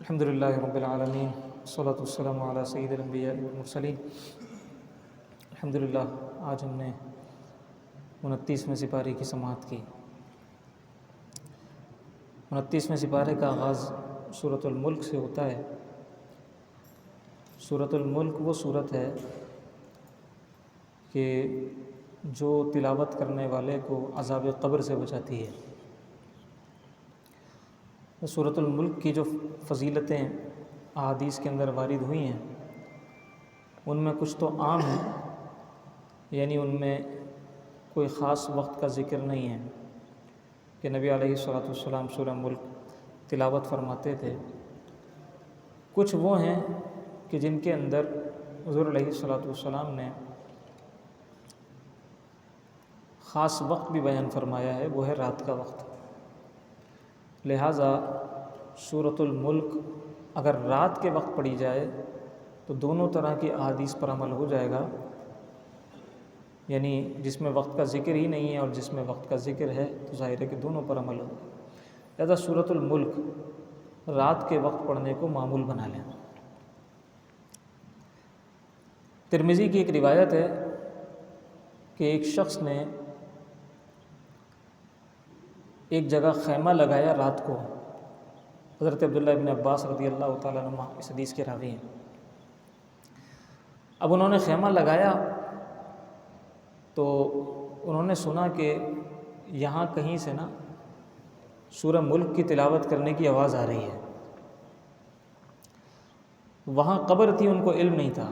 الحمدللہ رب العالمین والصلاة والسلام علی سید الانبیاء والمرسلین۔ الحمدللہ آج ہم نے 29ویں سپارے کی سماعت کی۔ 29ویں سپارے کا آغاز سورۃ الملک سے ہوتا ہے۔ سورۃ الملک وہ سورت ہے کہ جو تلاوت کرنے والے کو عذاب قبر سے بچاتی ہے۔ سورۃ الملک کی جو فضیلتیں احادیث کے اندر وارد ہوئی ہیں ان میں کچھ تو عام ہیں، یعنی ان میں کوئی خاص وقت کا ذکر نہیں ہے کہ نبی علیہ الصلوۃ والسلام سورہ ملک تلاوت فرماتے تھے۔ کچھ وہ ہیں کہ جن کے اندر حضور علیہ الصلوۃ والسلام نے خاص وقت بھی بیان فرمایا ہے، وہ ہے رات کا وقت۔ لہٰذا سورۃ الملک اگر رات کے وقت پڑھی جائے تو دونوں طرح کی احادیث پر عمل ہو جائے گا، یعنی جس میں وقت کا ذکر ہی نہیں ہے اور جس میں وقت کا ذکر ہے تو ظاہر ہے کہ دونوں پر عمل ہوگا۔ لہٰذا سورۃ الملک رات کے وقت پڑھنے کو معمول بنا لیں۔ ترمذی کی ایک روایت ہے کہ ایک شخص نے ایک جگہ خیمہ لگایا رات کو۔ حضرت عبداللہ ابن عباس رضی اللہ تعالیٰ عنہ اس حدیث کے راوی ہیں۔ اب انہوں نے خیمہ لگایا تو انہوں نے سنا کہ یہاں کہیں سے نا سورہ ملک کی تلاوت کرنے کی آواز آ رہی ہے۔ وہاں قبر تھی، ان کو علم نہیں تھا۔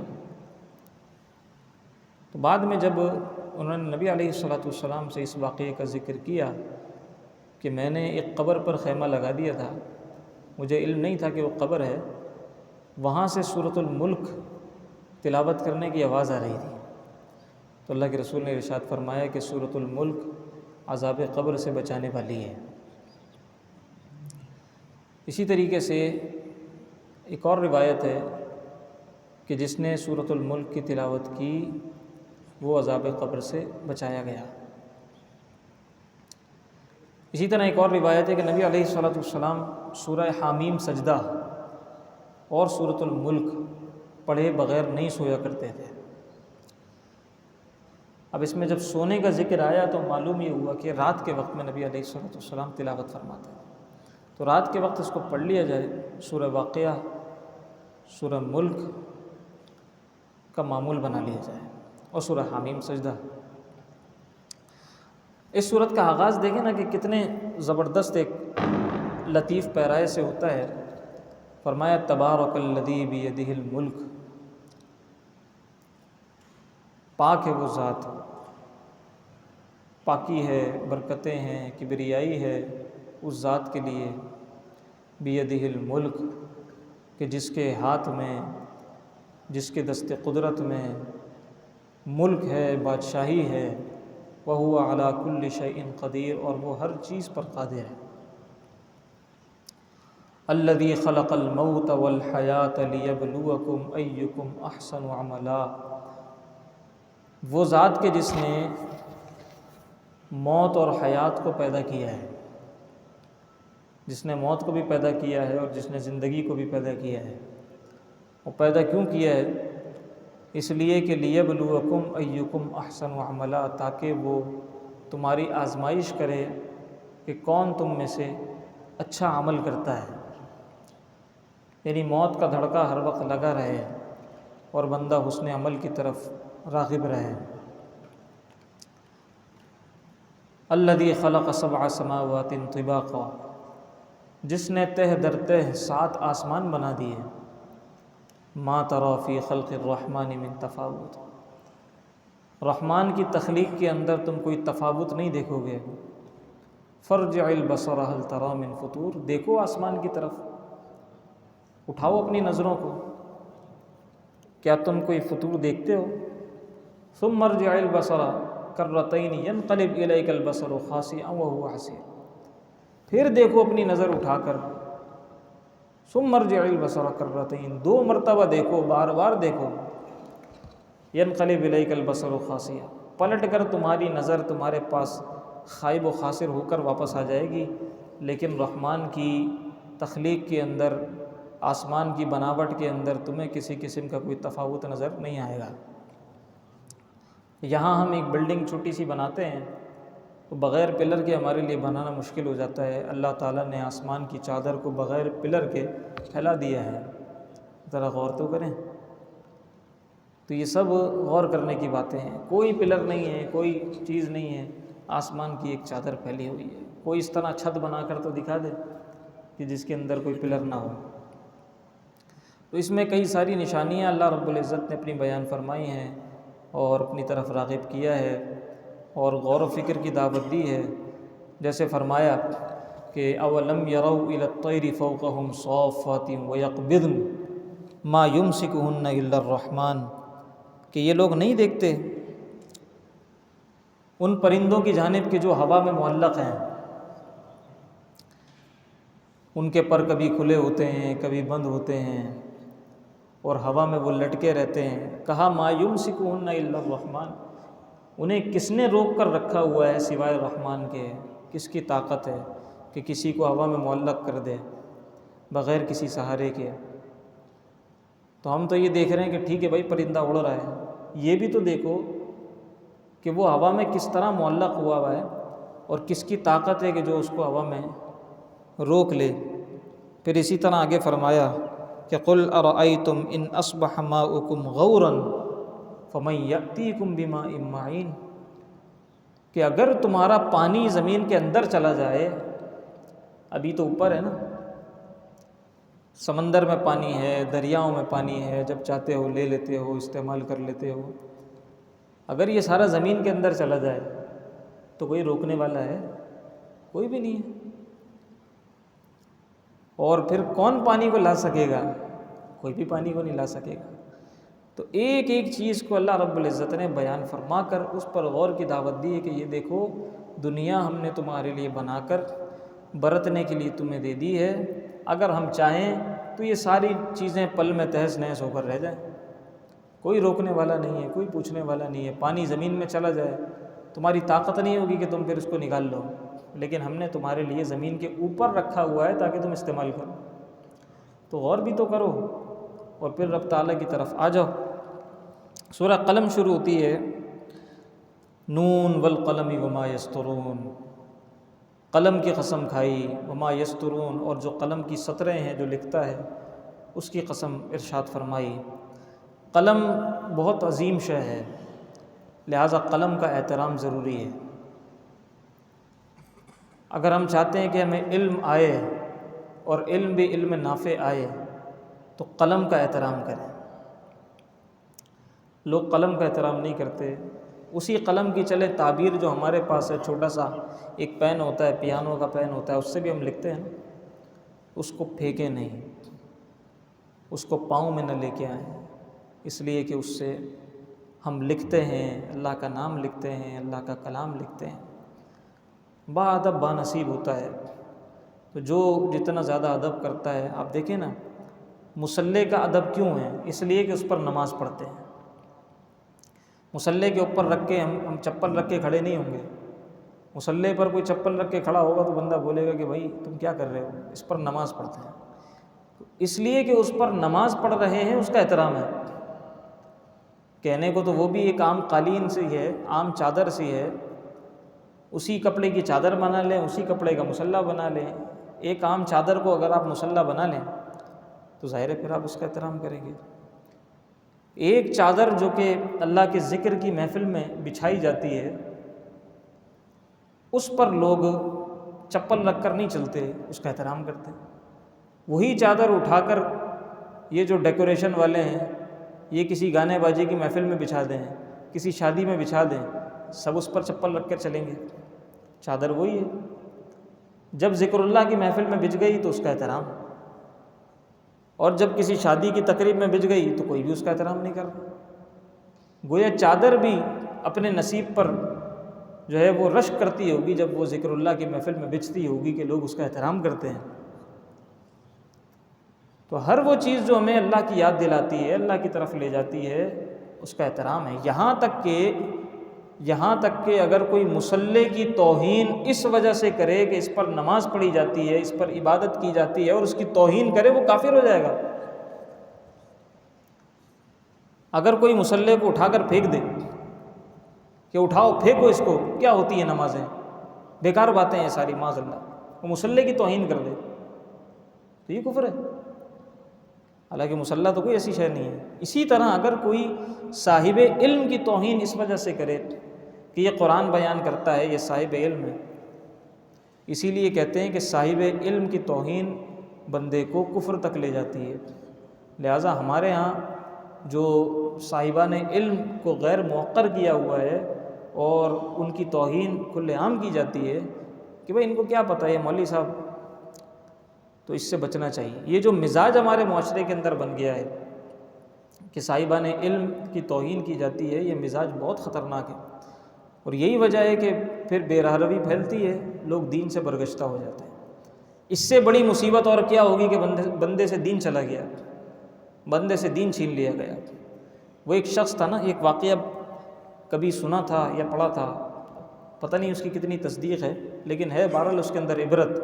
تو بعد میں جب انہوں نے نبی علیہ الصلوۃ والسلام سے اس واقعے کا ذکر کیا کہ میں نے ایک قبر پر خیمہ لگا دیا تھا، مجھے علم نہیں تھا کہ وہ قبر ہے، وہاں سے سورۃ الملک تلاوت کرنے کی آواز آ رہی تھی، تو اللہ کے رسول نے ارشاد فرمایا کہ سورۃ الملک عذاب قبر سے بچانے والی ہے۔ اسی طریقے سے ایک اور روایت ہے کہ جس نے سورۃ الملک کی تلاوت کی وہ عذاب قبر سے بچایا گیا۔ اسی طرح ایک اور روایت ہے کہ نبی علیہ الصلوۃ والسلام سورہ حامیم سجدہ اور سورۃ الملک پڑھے بغیر نہیں سویا کرتے تھے۔ اب اس میں جب سونے کا ذکر آیا تو معلوم یہ ہوا کہ رات کے وقت میں نبی علیہ الصلوۃ والسلام تلاوت فرماتے ہیں، تو رات کے وقت اس کو پڑھ لیا جائے، سورہ واقعہ سورہ ملک کا معمول بنا لیا جائے اور سورہ حامیم سجدہ۔ اس صورت کا آغاز دیکھیں نا کہ کتنے زبردست ایک لطیف پیرائے سے ہوتا ہے۔ فرمایا تبارک الذی بیدہ الملک، پاک ہے وہ ذات، پاکی ہے، برکتیں ہیں، کبریائی ہے اس ذات کے لیے، بیدہ الملک کہ جس کے ہاتھ میں، جس کے دست قدرت میں ملک ہے، بادشاہی ہے، وَهُوَ عَلَى كُلِّ شَيْءٍ قدیر، اور وہ ہر چیز پر قادر ہے۔ الَّذِي خَلَقَ الْمَوْتَ وَالْحَيَاةَ لِيَبْلُوَكُمْ أَيُّكُمْ أَحْسَنُ عَمَلًا، وہ ذات کے جس نے موت اور حیات کو پیدا کیا ہے، جس نے موت کو بھی پیدا کیا ہے اور جس نے زندگی کو بھی پیدا کیا ہے۔ وہ پیدا کیوں کیا ہے؟ اس لیے کہ لیبلوکم ایکم احسن عملا، تاکہ وہ تمہاری آزمائش کرے کہ کون تم میں سے اچھا عمل کرتا ہے، یعنی موت کا دھڑکا ہر وقت لگا رہے اور بندہ حسن عمل کی طرف راغب رہے۔ الذی خلق سبع سماوات طباقا، جس نے تہ در تہ 7 آسمان بنا دیے۔ ما تری فی خلق الرحمن من تفاوت، رحمان کی تخلیق کے اندر تم کوئی تفاوت نہیں دیکھو گے۔ فرجع البصر هل تری من فطور، دیکھو آسمان کی طرف، اٹھاؤ اپنی نظروں کو، کیا تم کوئی فطور دیکھتے ہو؟ ثم ارجع البصر کرتین ینقلب الیک البصر خاسئا وهو حسیر، پھر دیکھو اپنی نظر اٹھا کر، ثم ارجع البصر کرتین، 2 مرتبہ دیکھو، بار بار دیکھو، ینقلب الیک البصر خاسئا، پلٹ کر تمہاری نظر تمہارے پاس خائب و خاسر ہو کر واپس آ جائے گی۔ لیکن رحمان کی تخلیق کے اندر آسمان کی بناوٹ کے اندر تمہیں کسی قسم کا کوئی تفاوت نظر نہیں آئے گا۔ یہاں ہم ایک بلڈنگ چھوٹی سی بناتے ہیں تو بغیر پلر کے ہمارے لیے بنانا مشکل ہو جاتا ہے، اللہ تعالیٰ نے آسمان کی چادر کو بغیر پلر کے پھیلا دیا ہے، ذرا غور تو کریں۔ تو یہ سب غور کرنے کی باتیں ہیں، کوئی پلر نہیں ہے، کوئی چیز نہیں ہے، آسمان کی ایک چادر پھیلی ہوئی ہے۔ کوئی اس طرح چھت بنا کر تو دکھا دے کہ جس کے اندر کوئی پلر نہ ہو۔ تو اس میں کئی ساری نشانیاں اللہ رب العزت نے اپنی بیان فرمائی ہیں اور اپنی طرف راغب کیا ہے اور غور و فکر کی دعوت دی ہے۔ جیسے فرمایا کہ اولم یروا الی الطیر فوقہم صافات ویقبضن ما یمسکہن الا الرحمن، کہ یہ لوگ نہیں دیکھتے ان پرندوں کی جانب کہ جو ہوا میں معلق ہیں، ان کے پر کبھی کھلے ہوتے ہیں کبھی بند ہوتے ہیں اور ہوا میں وہ لٹکے رہتے ہیں۔ کہا ما یمسکہن الا الرحمن، انہیں کس نے روک کر رکھا ہوا ہے سوائے رحمان کے؟ کس کی طاقت ہے کہ کسی کو ہوا میں معلق کر دے بغیر کسی سہارے کے؟ تو ہم تو یہ دیکھ رہے ہیں کہ ٹھیک ہے بھائی پرندہ اڑ رہا ہے، یہ بھی تو دیکھو کہ وہ ہوا میں کس طرح معلق ہوا ہے اور کس کی طاقت ہے کہ جو اس کو ہوا میں روک لے۔ پھر اسی طرح آگے فرمایا کہ قل ارأیتم ان اصبح ماؤکم غورا فمن یأتیکم بماء معین، کہ اگر تمہارا پانی زمین کے اندر چلا جائے، ابھی تو اوپر ہے نا، سمندر میں پانی ہے، دریاؤں میں پانی ہے، جب چاہتے ہو لے لیتے ہو، استعمال کر لیتے ہو، اگر یہ سارا زمین کے اندر چلا جائے تو کوئی روکنے والا ہے؟ کوئی بھی نہیں ہے۔ اور پھر کون پانی کو لا سکے گا؟ کوئی بھی پانی کو نہیں لا سکے گا۔ تو ایک ایک چیز کو اللہ رب العزت نے بیان فرما کر اس پر غور کی دعوت دی ہے کہ یہ دیکھو دنیا ہم نے تمہارے لیے بنا کر برتنے کے لیے تمہیں دے دی ہے، اگر ہم چاہیں تو یہ ساری چیزیں پل میں تہس نہس ہو کر رہ جائیں، کوئی روکنے والا نہیں ہے، کوئی پوچھنے والا نہیں ہے۔ پانی زمین میں چلا جائے، تمہاری طاقت نہیں ہوگی کہ تم پھر اس کو نکال لو، لیکن ہم نے تمہارے لیے زمین کے اوپر رکھا ہوا ہے تاکہ تم استعمال کرو۔ تو غور بھی تو کرو اور پھر رب تعالیٰ کی طرف آ جاؤ۔ سورہ قلم شروع ہوتی ہے نون والقلم وما یسطرون، قلم کی قسم کھائی، وما یسطرون، اور جو قلم کی سطریں ہیں جو لکھتا ہے اس کی قسم ارشاد فرمائی۔ قلم بہت عظیم شے ہے، لہٰذا قلم کا احترام ضروری ہے۔ اگر ہم چاہتے ہیں کہ ہمیں علم آئے اور علم بھی علم نافع آئے تو قلم کا احترام کریں۔ لوگ قلم کا احترام نہیں کرتے۔ اسی قلم کی چلے تعبیر جو ہمارے پاس ہے، چھوٹا سا ایک پین ہوتا ہے، پیانو کا پین ہوتا ہے، اس سے بھی ہم لکھتے ہیں، اس کو پھینکیں نہیں، اس کو پاؤں میں نہ لے کے آئیں، اس لیے کہ اس سے ہم لکھتے ہیں، اللہ کا نام لکھتے ہیں، اللہ کا کلام لکھتے ہیں۔ با ادب با نصیب ہوتا ہے۔ تو جو جتنا زیادہ ادب کرتا ہے، آپ دیکھیں نا مصلی کا ادب کیوں ہے؟ اس لیے کہ اس پر نماز پڑھتے ہیں۔ مصلی کے اوپر رکھ کے ہم چپل رکھ کے کھڑے نہیں ہوں گے۔ مصلی پر کوئی چپل رکھ کے کھڑا ہوگا تو بندہ بولے گا کہ بھائی تم کیا کر رہے ہو؟ اس پر نماز پڑھتے ہیں۔ اس لیے کہ اس پر نماز پڑھ رہے ہیں، اس کا احترام ہے۔ کہنے کو تو وہ بھی ایک عام قالین سی ہے، عام چادر سی ہے، اسی کپڑے کی چادر بنا لیں، اسی کپڑے کا مصلی بنا لیں۔ ایک عام چادر کو اگر آپ مصلی بنا لیں تو ظاہر ہے پھر آپ اس کا احترام کریں گے۔ ایک چادر جو کہ اللہ کے ذکر کی محفل میں بچھائی جاتی ہے، اس پر لوگ چپل رکھ کر نہیں چلتے، اس کا احترام کرتے ہیں۔ وہی چادر اٹھا کر یہ جو ڈیکوریشن والے ہیں، یہ کسی گانے بازی کی محفل میں بچھا دیں، کسی شادی میں بچھا دیں، سب اس پر چپل رکھ کر چلیں گے۔ چادر وہی ہے، جب ذکر اللہ کی محفل میں بچھ گئی تو اس کا احترام، اور جب کسی شادی کی تقریب میں بچھ گئی تو کوئی بھی اس کا احترام نہیں کرتا۔ گویا چادر بھی اپنے نصیب پر جو ہے وہ رشک کرتی ہوگی جب وہ ذکر اللہ کی محفل میں بچھتی ہوگی کہ لوگ اس کا احترام کرتے ہیں۔ تو ہر وہ چیز جو ہمیں اللہ کی یاد دلاتی ہے، اللہ کی طرف لے جاتی ہے، اس کا احترام ہے۔ یہاں تک کہ یہاں تک کہ اگر کوئی مصلی کی توہین اس وجہ سے کرے کہ اس پر نماز پڑھی جاتی ہے، اس پر عبادت کی جاتی ہے، اور اس کی توہین کرے، وہ کافر ہو جائے گا۔ اگر کوئی مصلی کو اٹھا کر پھینک دے کہ اٹھاؤ پھینکو اس کو، کیا ہوتی ہیں نمازیں، بیکار باتیں ہیں ساری، معاذ اللہ، وہ مصلی کی توہین کر دے تو یہ کفر ہے، حالانکہ مصلی تو کوئی ایسی شے نہیں ہے۔ اسی طرح اگر کوئی صاحب علم کی توہین اس وجہ سے کرے کہ یہ قرآن بیان کرتا ہے، یہ صاحب علم ہے، اسی لیے کہتے ہیں کہ صاحب علم کی توہین بندے کو کفر تک لے جاتی ہے۔ لہٰذا ہمارے ہاں جو صاحبان علم کو غیر موقر کیا ہوا ہے اور ان کی توہین کھلے عام کی جاتی ہے کہ بھئی ان کو کیا پتہ ہے مولوی صاحب، تو اس سے بچنا چاہیے۔ یہ جو مزاج ہمارے معاشرے کے اندر بن گیا ہے کہ صاحبان علم کی توہین کی جاتی ہے، یہ مزاج بہت خطرناک ہے، اور یہی وجہ ہے کہ پھر بے راہروی پھیلتی ہے، لوگ دین سے برگشتہ ہو جاتے ہیں۔ اس سے بڑی مصیبت اور کیا ہوگی کہ بندے سے دین چلا گیا، بندے سے دین چھین لیا گیا۔ وہ ایک شخص تھا نا، ایک واقعہ کبھی سنا تھا یا پڑھا تھا، پتہ نہیں اس کی کتنی تصدیق ہے، لیکن ہے بہرحال اس کے اندر عبرت۔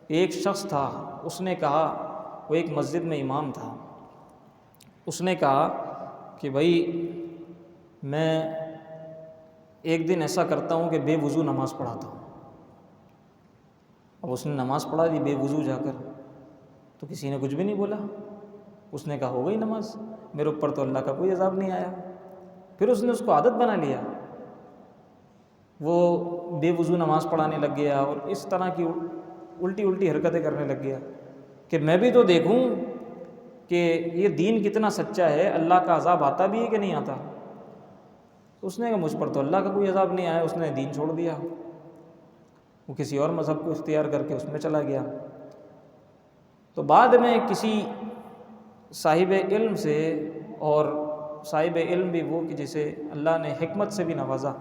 ایک شخص تھا، اس نے کہا، وہ ایک مسجد میں امام تھا، اس نے کہا کہ بھائی میں ایک دن ایسا کرتا ہوں کہ بے وضو نماز پڑھاتا ہوں۔ اب اس نے نماز پڑھا دی بے وضو جا کر، تو کسی نے کچھ بھی نہیں بولا، اس نے کہا ہو گئی نماز، میرے اوپر تو اللہ کا کوئی عذاب نہیں آیا۔ پھر اس نے اس کو عادت بنا لیا، وہ بے وضو نماز پڑھانے لگ گیا اور اس طرح کی الٹی حرکتیں کرنے لگ گیا کہ میں بھی تو دیکھوں کہ یہ دین کتنا سچا ہے، اللہ کا عذاب آتا بھی ہے کہ نہیں آتا۔ اس نے کہا مجھ پر تو اللہ کا کوئی عذاب نہیں آیا، اس نے دین چھوڑ دیا، وہ کسی اور مذہب کو اختیار کر کے اس میں چلا گیا۔ تو بعد میں کسی صاحب علم سے، اور صاحب علم بھی وہ کہ جسے اللہ نے حکمت سے بھی نوازا،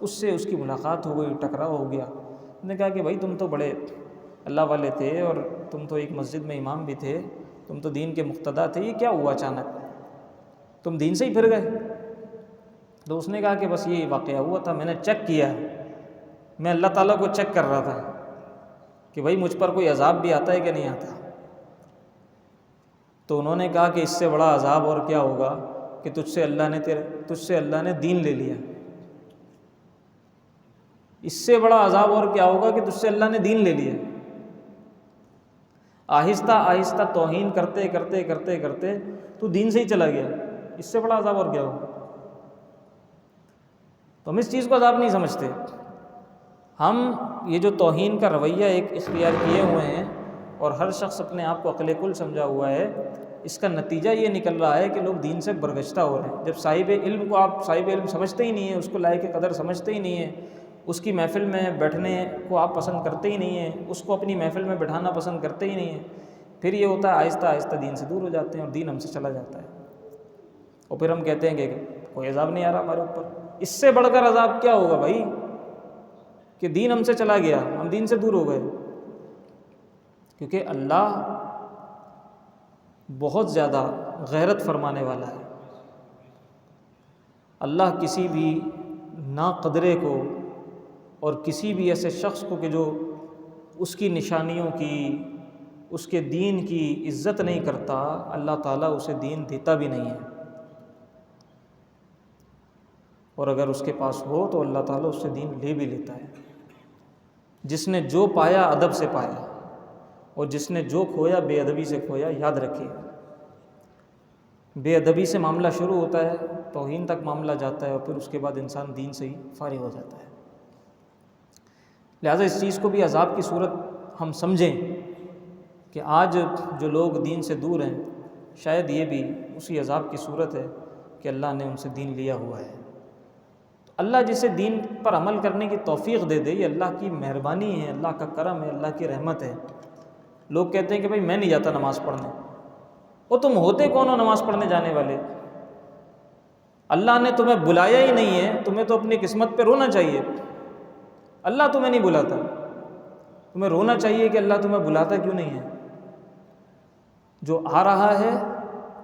اس سے اس کی ملاقات ہو گئی، ٹکراؤ ہو گیا۔ اس نے کہا کہ بھائی تم تو بڑے اللہ والے تھے، اور تم تو ایک مسجد میں امام بھی تھے، تم تو دین کے مقتدا تھے، یہ کیا ہوا اچانک، تم دین سے ہی پھر گئے؟ تو اس نے کہا کہ بس یہ واقعہ ہوا تھا، میں نے چیک کیا، میں اللہ تعالیٰ کو چیک کر رہا تھا کہ بھائی مجھ پر کوئی عذاب بھی آتا ہے کہ نہیں آتا۔ تو انہوں نے کہا کہ اس سے بڑا عذاب اور کیا ہوگا کہ تجھ سے اللہ نے دین لے لیا، اس سے بڑا عذاب اور کیا ہوگا کہ تجھ سے اللہ نے دین لے لیا۔ آہستہ آہستہ توہین کرتے کرتے کرتے کرتے تو دین سے ہی چلا گیا، اس سے بڑا عذاب اور کیا ہوگا؟ تو ہم اس چیز کو عذاب نہیں سمجھتے، ہم یہ جو توہین کا رویہ ایک اختیار کیے ہوئے ہیں، اور ہر شخص اپنے آپ کو عقل کل سمجھا ہوا ہے، اس کا نتیجہ یہ نکل رہا ہے کہ لوگ دین سے برگشتہ ہو رہے ہیں۔ جب صاحب علم کو آپ صاحب علم سمجھتے ہی نہیں ہیں، اس کو لائق قدر سمجھتے ہی نہیں ہیں، اس کی محفل میں بیٹھنے کو آپ پسند کرتے ہی نہیں ہیں، اس کو اپنی محفل میں بٹھانا پسند کرتے ہی نہیں ہیں، پھر یہ ہوتا ہے آہستہ آہستہ دین سے دور ہو جاتے ہیں اور دین ہم سے چلا جاتا ہے، اور پھر ہم کہتے ہیں کہ کوئی عذاب نہیں آ رہا ہمارے اوپر۔ اس سے بڑھ کر عذاب کیا ہوگا بھائی کہ دین ہم سے چلا گیا، ہم دین سے دور ہو گئے، کیونکہ اللہ بہت زیادہ غیرت فرمانے والا ہے۔ اللہ کسی بھی ناقدرے کو اور کسی بھی ایسے شخص کو کہ جو اس کی نشانیوں کی، اس کے دین کی عزت نہیں کرتا، اللہ تعالیٰ اسے دین دیتا بھی نہیں ہے، اور اگر اس کے پاس ہو تو اللہ تعالیٰ اس سے دین لے بھی لیتا ہے۔ جس نے جو پایا ادب سے پایا، اور جس نے جو کھویا بے ادبی سے کھویا۔ یاد رکھیے، بے ادبی سے معاملہ شروع ہوتا ہے، توہین تک معاملہ جاتا ہے، اور پھر اس کے بعد انسان دین سے ہی فارغ ہو جاتا ہے۔ لہٰذا اس چیز کو بھی عذاب کی صورت ہم سمجھیں کہ آج جو لوگ دین سے دور ہیں، شاید یہ بھی اسی عذاب کی صورت ہے کہ اللہ نے ان سے دین لیا ہوا ہے۔ تو اللہ جسے دین پر عمل کرنے کی توفیق دے دے، یہ اللہ کی مہربانی ہے، اللہ کا کرم ہے، اللہ کی رحمت ہے۔ لوگ کہتے ہیں کہ بھائی میں نہیں جاتا نماز پڑھنے، وہ تم ہوتے کون ہو نماز پڑھنے جانے والے؟ اللہ نے تمہیں بلایا ہی نہیں ہے، تمہیں تو اپنی قسمت پہ رونا چاہیے۔ اللہ تمہیں نہیں بلاتا، تمہیں رونا چاہیے کہ اللہ تمہیں بلاتا کیوں نہیں ہے۔ جو آ رہا ہے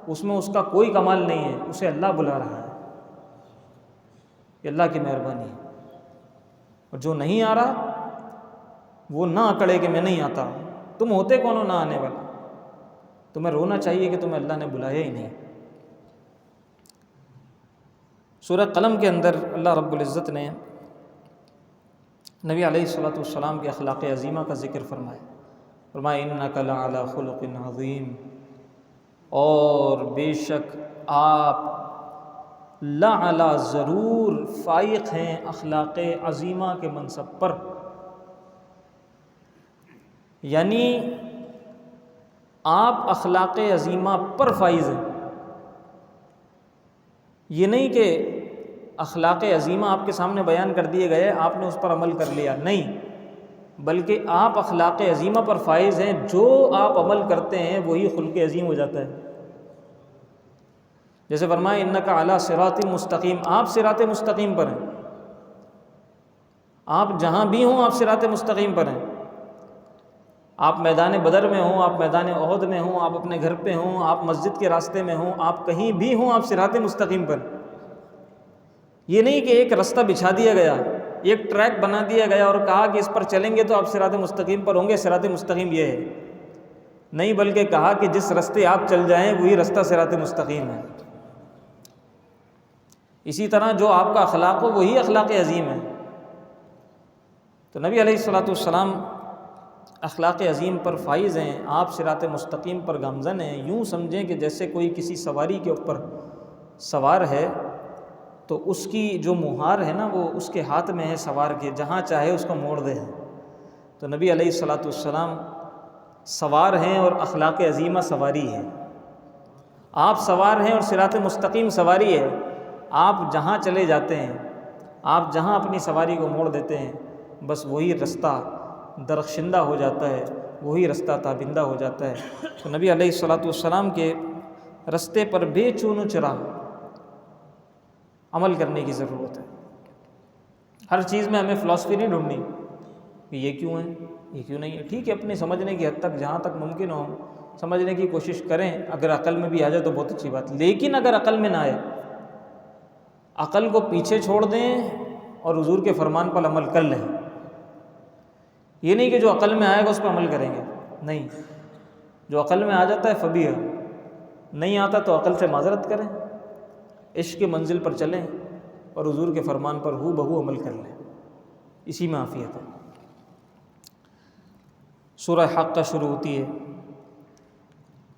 اس میں اس کا کوئی کمال نہیں ہے، اسے اللہ بلا رہا ہے۔ یہ اللہ کی مہربانی ہے، اور جو نہیں آ رہا وہ نہ اکڑے کہ میں نہیں آتا۔ تم ہوتے کون ہو نہ آنے والا؟ تمہیں رونا چاہیے کہ تمہیں اللہ نے بلایا ہی نہیں۔ سورہ قلم کے اندر اللہ رب العزت نے نبی علیہ الصلوۃ والسلام کے اخلاق عظیمہ کا ذکر فرمایا انک لعلی خلق عظیم، اور بے شک آپ لعلی ضرور فائق ہیں اخلاق عظیمہ کے منصب پر، یعنی آپ اخلاق عظیمہ پر فائز ہیں۔ یہ نہیں کہ اخلاق عظیمہ آپ کے سامنے بیان کر دیے گئے، آپ نے اس پر عمل کر لیا، نہیں، بلکہ آپ اخلاق عظیمہ پر فائز ہیں۔ جو آپ عمل کرتے ہیں وہی خلق عظیم ہو جاتا ہے۔ جیسے فرمایا انک علی صراط مستقیم، آپ صراط مستقیم پر ہیں، آپ جہاں بھی ہوں آپ صراط مستقیم پر ہیں۔ آپ میدان بدر میں ہوں، آپ میدان احد میں ہوں، آپ اپنے گھر پہ ہوں، آپ مسجد کے راستے میں ہوں، آپ کہیں بھی ہوں، آپ صراط مستقیم پر۔ یہ نہیں کہ ایک رستہ بچھا دیا گیا، ایک ٹریک بنا دیا گیا اور کہا کہ اس پر چلیں گے تو آپ صراط مستقیم پر ہوں گے، صراط مستقیم یہ ہے، نہیں، بلکہ کہا کہ جس رستے آپ چل جائیں وہی رستہ صراط مستقیم ہے۔ اسی طرح جو آپ کا اخلاق ہو وہی اخلاق عظیم ہے۔ تو نبی علیہ الصلوۃ والسلام اخلاق عظیم پر فائز ہیں، آپ صراط مستقیم پر گامزن ہیں۔ یوں سمجھیں کہ جیسے کوئی کسی سواری کے اوپر سوار ہے تو اس کی جو مہار ہے نا وہ اس کے ہاتھ میں ہے، سوار کے جہاں چاہے اس کو موڑ دے۔ تو نبی علیہ الصلوۃ والسلام سوار ہیں اور اخلاق عظیمہ سواری ہے۔ آپ سوار ہیں اور صراط مستقیم سواری ہے۔ آپ جہاں چلے جاتے ہیں، آپ جہاں اپنی سواری کو موڑ دیتے ہیں، بس وہی رستہ درخشندہ ہو جاتا ہے، وہی رستہ تابندہ ہو جاتا ہے۔ تو نبی علیہ الصلوۃ والسلام کے رستے پر بے چون و چرا عمل کرنے کی ضرورت ہے۔ ہر چیز میں ہمیں فلاسفی نہیں ڈھونڈنی کہ یہ کیوں ہے، یہ کیوں نہیں ہے۔ ٹھیک ہے، اپنی سمجھنے کی حد تک جہاں تک ممکن ہو سمجھنے کی کوشش کریں، اگر عقل میں بھی آ جائے تو بہت اچھی بات، لیکن اگر عقل میں نہ آئے، عقل کو پیچھے چھوڑ دیں اور حضور کے فرمان پر عمل کر لیں۔ یہ نہیں کہ جو عقل میں آئے گا اس پر عمل کریں گے، نہیں، جو عقل میں آ جاتا ہے فبیہ، نہیں آتا تو عقل سے معذرت کریں، عشق کی منزل پر چلیں اور حضور کے فرمان پر ہو بہو عمل کر لیں، اسی میں عافیت ہے۔ سورہ حق کا شروع ہوتی ہے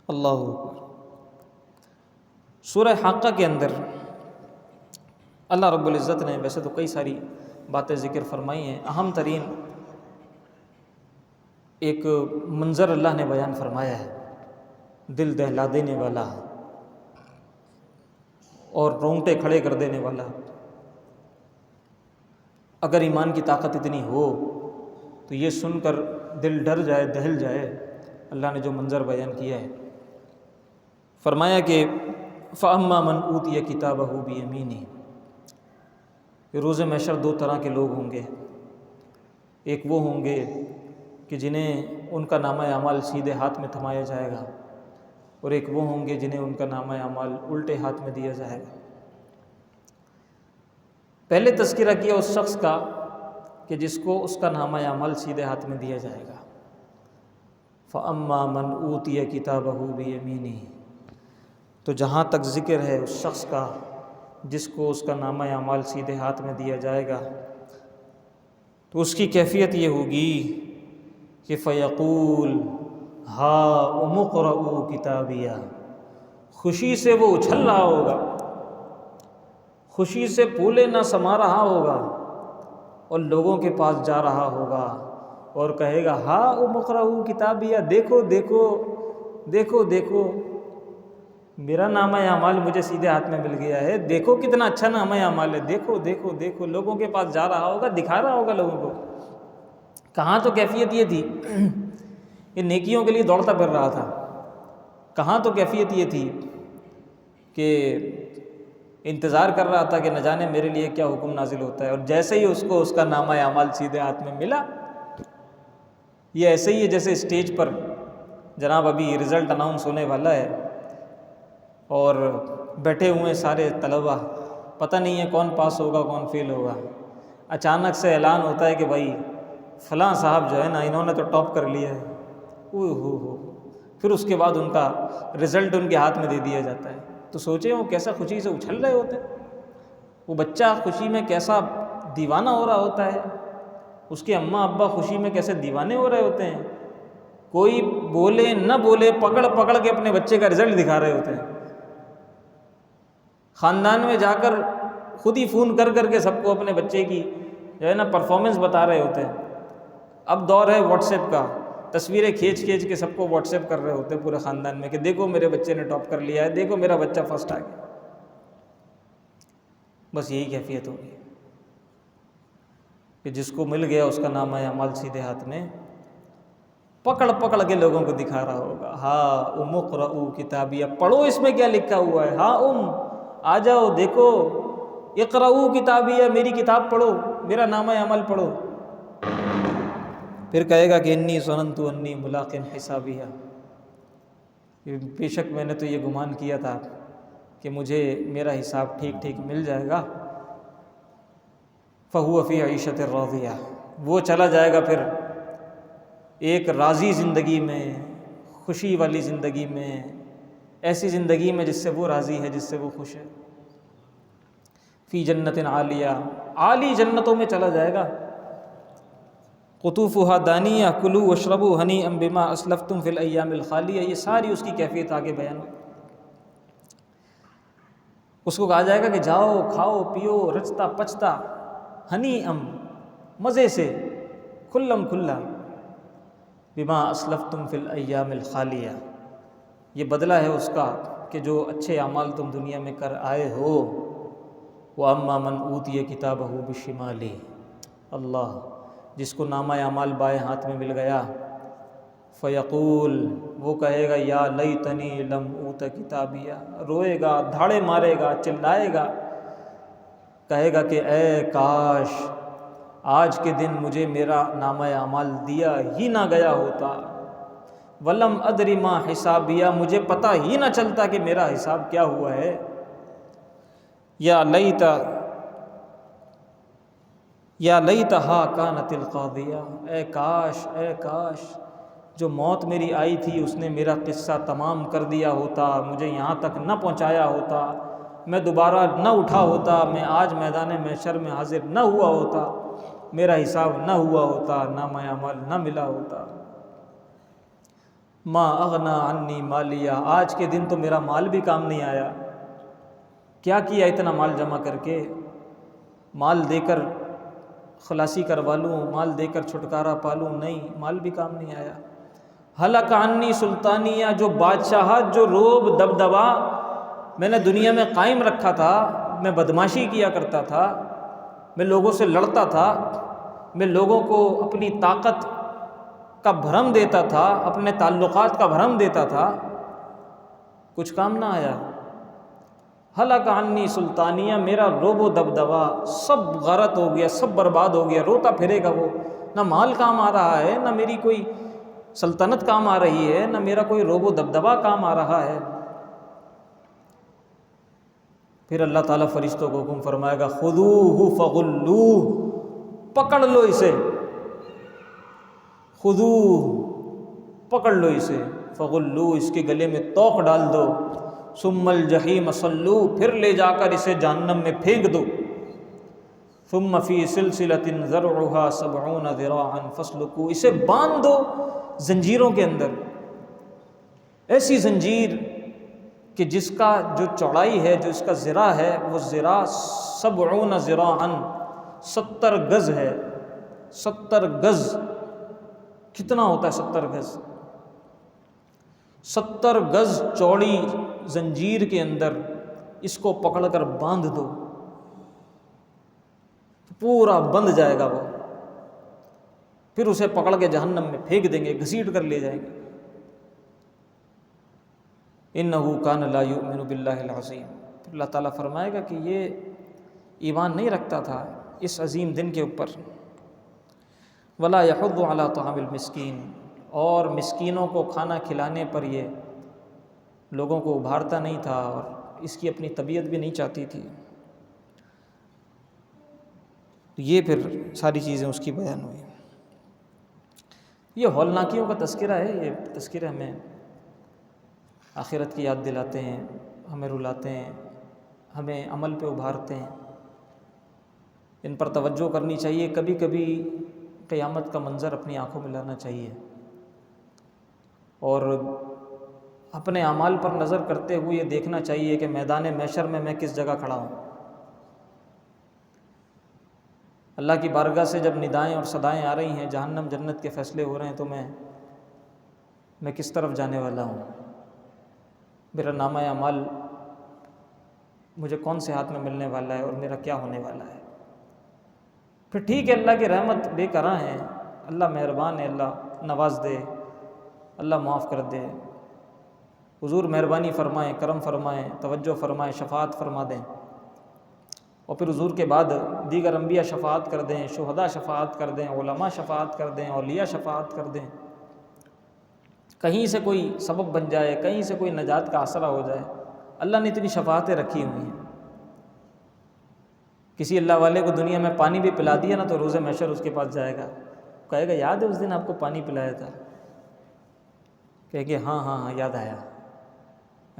اللہ اکبر۔ سورہ حق کے اندر اللہ رب العزت نے ویسے تو کئی ساری باتیں ذکر فرمائی ہیں، اہم ترین ایک منظر اللہ نے بیان فرمایا ہے، دل دہلا دینے والا اور رونگٹے کھڑے کر دینے والا۔ اگر ایمان کی طاقت اتنی ہو تو یہ سن کر دل ڈر جائے، دہل جائے۔ اللہ نے جو منظر بیان کیا ہے، فرمایا کہ فَأَمَّا مَنْ أُوتِيَ كِتَابَهُ بِيَمِينِهِ، کہ روز محشر دو طرح کے لوگ ہوں گے، ایک وہ ہوں گے کہ جنہیں ان کا نامہ اعمال سیدھے ہاتھ میں تھمایا جائے گا، اور ایک وہ ہوں گے جنہیں ان کا نامہ اعمال الٹے ہاتھ میں دیا جائے گا۔ پہلے تذکرہ کیا اس شخص کا کہ جس کو اس کا نامہ اعمال سیدھے ہاتھ میں دیا جائے گا، فَأَمَّا مَنْ أُوتِيَ كِتَابَهُ بِيَمِينِهِ، تو جہاں تک ذکر ہے اس شخص کا جس کو اس کا نامہ اعمال سیدھے ہاتھ میں دیا جائے گا، تو اس کی کیفیت یہ ہوگی کہ فَيَقُولُ هَاؤُمُ اقْرَءُوا كِتَابِيَهْ، خوشی سے وہ اچھل رہا ہوگا، خوشی سے پھولے نہ سما رہا ہوگا، اور لوگوں کے پاس جا رہا ہوگا اور کہے گا هَاؤُمُ اقْرَءُوا كِتَابِيَهْ، دیکھو دیکھو دیکھو دیکھو، میرا نامہ اعمال مجھے سیدھے ہاتھ میں مل گیا ہے، دیکھو کتنا اچھا نامہ اعمال ہے، دیکھو دیکھو دیکھو، لوگوں کے پاس جا رہا ہوگا، دکھا رہا ہوگا لوگوں کو۔ کہاں تو کیفیت یہ تھی کہ نیکیوں کے لیے دوڑتا پھر رہا تھا، کہاں تو کیفیت یہ تھی کہ انتظار کر رہا تھا کہ نہ جانے میرے لیے کیا حکم نازل ہوتا ہے، اور جیسے ہی اس کو اس کا نامہ اعمال سیدھے ہاتھ میں ملا، یہ ایسے ہی ہے جیسے اسٹیج پر جناب ابھی رزلٹ اناؤنس ہونے والا ہے اور بیٹھے ہوئے سارے طلبہ پتہ نہیں ہے کون پاس ہوگا کون فیل ہوگا، اچانک سے اعلان ہوتا ہے کہ بھائی فلاں صاحب جو ہے نا انہوں نے تو ٹاپ کر لیا ہے، ہو پھر اس کے بعد ان کا رزلٹ ان کے ہاتھ میں دے دیا جاتا ہے۔ تو سوچیں وہ کیسا خوشی سے اچھل رہے ہوتے ہیں، وہ بچہ خوشی میں کیسا دیوانہ ہو رہا ہوتا ہے، اس کے اماں ابا خوشی میں کیسے دیوانے ہو رہے ہوتے ہیں، کوئی بولے نہ بولے پکڑ پکڑ کے اپنے بچے کا رزلٹ دکھا رہے ہوتے ہیں، خاندان میں جا کر خود ہی فون کر کر کے سب کو اپنے بچے کی جو ہے نا پرفارمنس بتا رہے ہوتے ہیں۔ اب دور ہے واٹس ایپ کا، تصویریں کھینچ کھینچ کے سب کو واٹس ایپ کر رہے ہوتے ہیں پورے خاندان میں کہ دیکھو میرے بچے نے ٹاپ کر لیا ہے، دیکھو میرا بچہ فرسٹ آ گیا۔ بس یہی کیفیت ہوگی کہ جس کو مل گیا اس کا نامہ اعمال سیدھے ہاتھ میں پکڑ پکڑ کے لوگوں کو دکھا رہا ہوگا، ہاں اقرؤ کتابیہ، پڑھو اس میں کیا لکھا ہوا ہے، ہاں آ جاؤ دیکھو، اقرؤ کتابیہ، میری کتاب پڑھو، میرا نامہ اعمال پڑھو۔ پھر کہے گا کہ انی ظننت انی ملاق حسابیہ، بے شک میں نے تو یہ گمان کیا تھا کہ مجھے میرا حساب ٹھیک ٹھیک مل جائے گا۔ فہو فی عیشۃ راضیہ، وہ چلا جائے گا پھر ایک راضی زندگی میں، خوشی والی زندگی میں، ایسی زندگی میں جس سے وہ راضی ہے، جس سے وہ خوش ہے۔ فی جنت عالیہ، عالی جنتوں میں چلا جائے گا۔ قطوفها دانیہ کلوا واشربوا ہنیئا بما اسلفتم فی الایام الخالیہ، یہ ساری اس کی کیفیت آگے بیان ہو۔ اس کو کہا جائے گا کہ جاؤ کھاؤ پیو رچتا پچتا، ہنیئا مزے سے، کھلم کھلا، بما اسلفتم فی الایام الخالیہ، یہ بدلہ ہے اس کا کہ جو اچھے اعمال تم دنیا میں کر آئے ہو۔ وَأَمَّا مَنْ أُوتِيَ كِتَابَهُ بِالشِّمَالِ، اللہ جس کو نامہ اعمال بائیں ہاتھ میں مل گیا، فیقول، وہ کہے گا یا لیتنی لم اوت کتابیہ، روئے گا، دھاڑے مارے گا، چلائے گا، کہے گا کہ اے کاش آج کے دن مجھے میرا نامہ اعمال دیا ہی نہ گیا ہوتا، ولم ادری ما حسابیہ، مجھے پتہ ہی نہ چلتا کہ میرا حساب کیا ہوا ہے۔ یا لیتہا کانت القاضیہ، اے کاش جو موت میری آئی تھی اس نے میرا قصہ تمام کر دیا ہوتا، مجھے یہاں تک نہ پہنچایا ہوتا، میں دوبارہ نہ اٹھا ہوتا، میں آج میدان محشر میں حاضر نہ ہوا ہوتا، میرا حساب نہ ہوا ہوتا، نامہ اعمال نہ ملا ہوتا۔ ما اغنی عنی مالیہ، آج کے دن تو میرا مال بھی کام نہیں آیا، کیا کیا اتنا مال جمع کر کے، مال دے کر خلاصی کروا لوں، مال دے کر چھٹکارا پالوں، نہیں، مال بھی کام نہیں آیا۔ ہلک عنی سلطانیہ، جو بادشاہت، جو روب دبدبا میں نے دنیا میں قائم رکھا تھا، میں بدماشی کیا کرتا تھا، میں لوگوں سے لڑتا تھا، میں لوگوں کو اپنی طاقت کا بھرم دیتا تھا، اپنے تعلقات کا بھرم دیتا تھا، کچھ کام نہ آیا۔ ہلک عنی سلطانیہ، میرا روب و دبدبا سب غارت ہو گیا، سب برباد ہو گیا، روتا پھرے گا وہ، نہ مال کام آ رہا ہے، نہ میری کوئی سلطنت کام آ رہی ہے، نہ میرا کوئی روب و دبدبا کام آ رہا ہے۔ پھر اللہ تعالیٰ فرشتوں کو حکم فرمائے گا خذوہ فغلوہ، پکڑ لو اسے، خذوہ، پکڑ لو اسے، فغلوہ، اس کے گلے میں توق ڈال دو، ثم الجحیم صلوہ، پھر لے جا کر اسے جہنم میں پھینک دو، ثم فی سلسلۃ ذرعها 70 ذراعا فاسلکوہ، اسے باندھ دو زنجیروں کے اندر، ایسی زنجیر کہ جس کا جو چوڑائی ہے، جو اس کا ذراع ہے، وہ ذراع 70 ذراعا، 70 گز ہے۔ 70 گز کتنا ہوتا ہے؟ 70 گز، 70 گز چوڑی زنجیر کے اندر اس کو پکڑ کر باندھ دو، پورا بندھ جائے گا وہ، پھر اسے پکڑ کے جہنم میں پھینک دیں گے، گھسیٹ کر لے جائیں گے۔ انہ کان لا یؤمن باللہ العظیم، پھر اللہ تعالیٰ فرمائے گا کہ یہ ایمان نہیں رکھتا تھا اس عظیم دن کے اوپر۔ ولا یحض علی طعام المسکین، اور مسکینوں کو کھانا کھلانے پر یہ لوگوں کو ابھارتا نہیں تھا، اور اس کی اپنی طبیعت بھی نہیں چاہتی تھی۔ تو یہ پھر ساری چیزیں اس کی بیان ہوئی۔ یہ ہولناکیوں کا تذکرہ ہے، یہ تذکرے ہمیں آخرت کی یاد دلاتے ہیں، ہمیں رلاتے ہیں، ہمیں عمل پہ ابھارتے ہیں۔ ان پر توجہ کرنی چاہیے، کبھی کبھی قیامت کا منظر اپنی آنکھوں میں لانا چاہیے، اور اپنے اعمال پر نظر کرتے ہوئے یہ دیکھنا چاہیے کہ میدان محشر میں کس جگہ کھڑا ہوں۔ اللہ کی بارگاہ سے جب ندائیں اور صدائیں آ رہی ہیں، جہنم جنت کے فیصلے ہو رہے ہیں، تو میں کس طرف جانے والا ہوں؟ میرا نامہ اعمال مجھے کون سے ہاتھ میں ملنے والا ہے اور میرا کیا ہونے والا ہے؟ پھر ٹھیک ہے، اللہ کی رحمت بے کراں ہے، اللہ مہربان ہے، اللہ نواز دے، اللہ معاف کر دے، حضور مہربانی فرمائیں، کرم فرمائیں، توجہ فرمائیں، شفاعت فرما دیں، اور پھر حضور کے بعد دیگر انبیاء شفاعت کر دیں، شہداء شفاعت کر دیں، علماء شفاعت کر دیں، اولیاء شفاعت کر دیں، کہیں سے کوئی سبب بن جائے، کہیں سے کوئی نجات کا آسرا ہو جائے۔ اللہ نے اتنی شفاعتیں رکھی ہوئی ہیں۔ کسی اللہ والے کو دنیا میں پانی بھی پلا دیا نا، تو روز محشر اس کے پاس جائے گا، کہے گا یاد ہے اس دن آپ کو پانی پلایا تھا؟ کہے گے ہاں ہاں ہاں یاد آیا،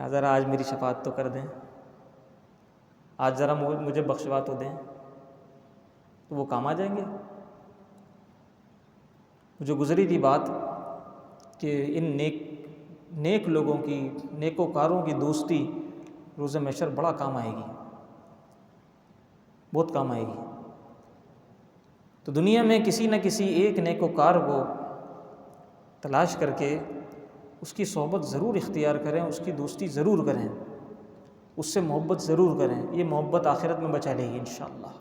ذرا آج میری شفاعت تو کر دیں، آج ذرا مجھے بخشوا تو دیں، تو وہ کام آ جائیں گے۔ جو گزری تھی بات کہ ان نیک لوگوں کی، نیکوکاروں کی دوستی روز محشر بڑا کام آئے گی، بہت کام آئے گی۔ تو دنیا میں کسی نہ کسی ایک نیکوکار کو تلاش کر کے اس کی صحبت ضرور اختیار کریں، اس کی دوستی ضرور کریں، اس سے محبت ضرور کریں، یہ محبت آخرت میں بچا لے گی انشاءاللہ۔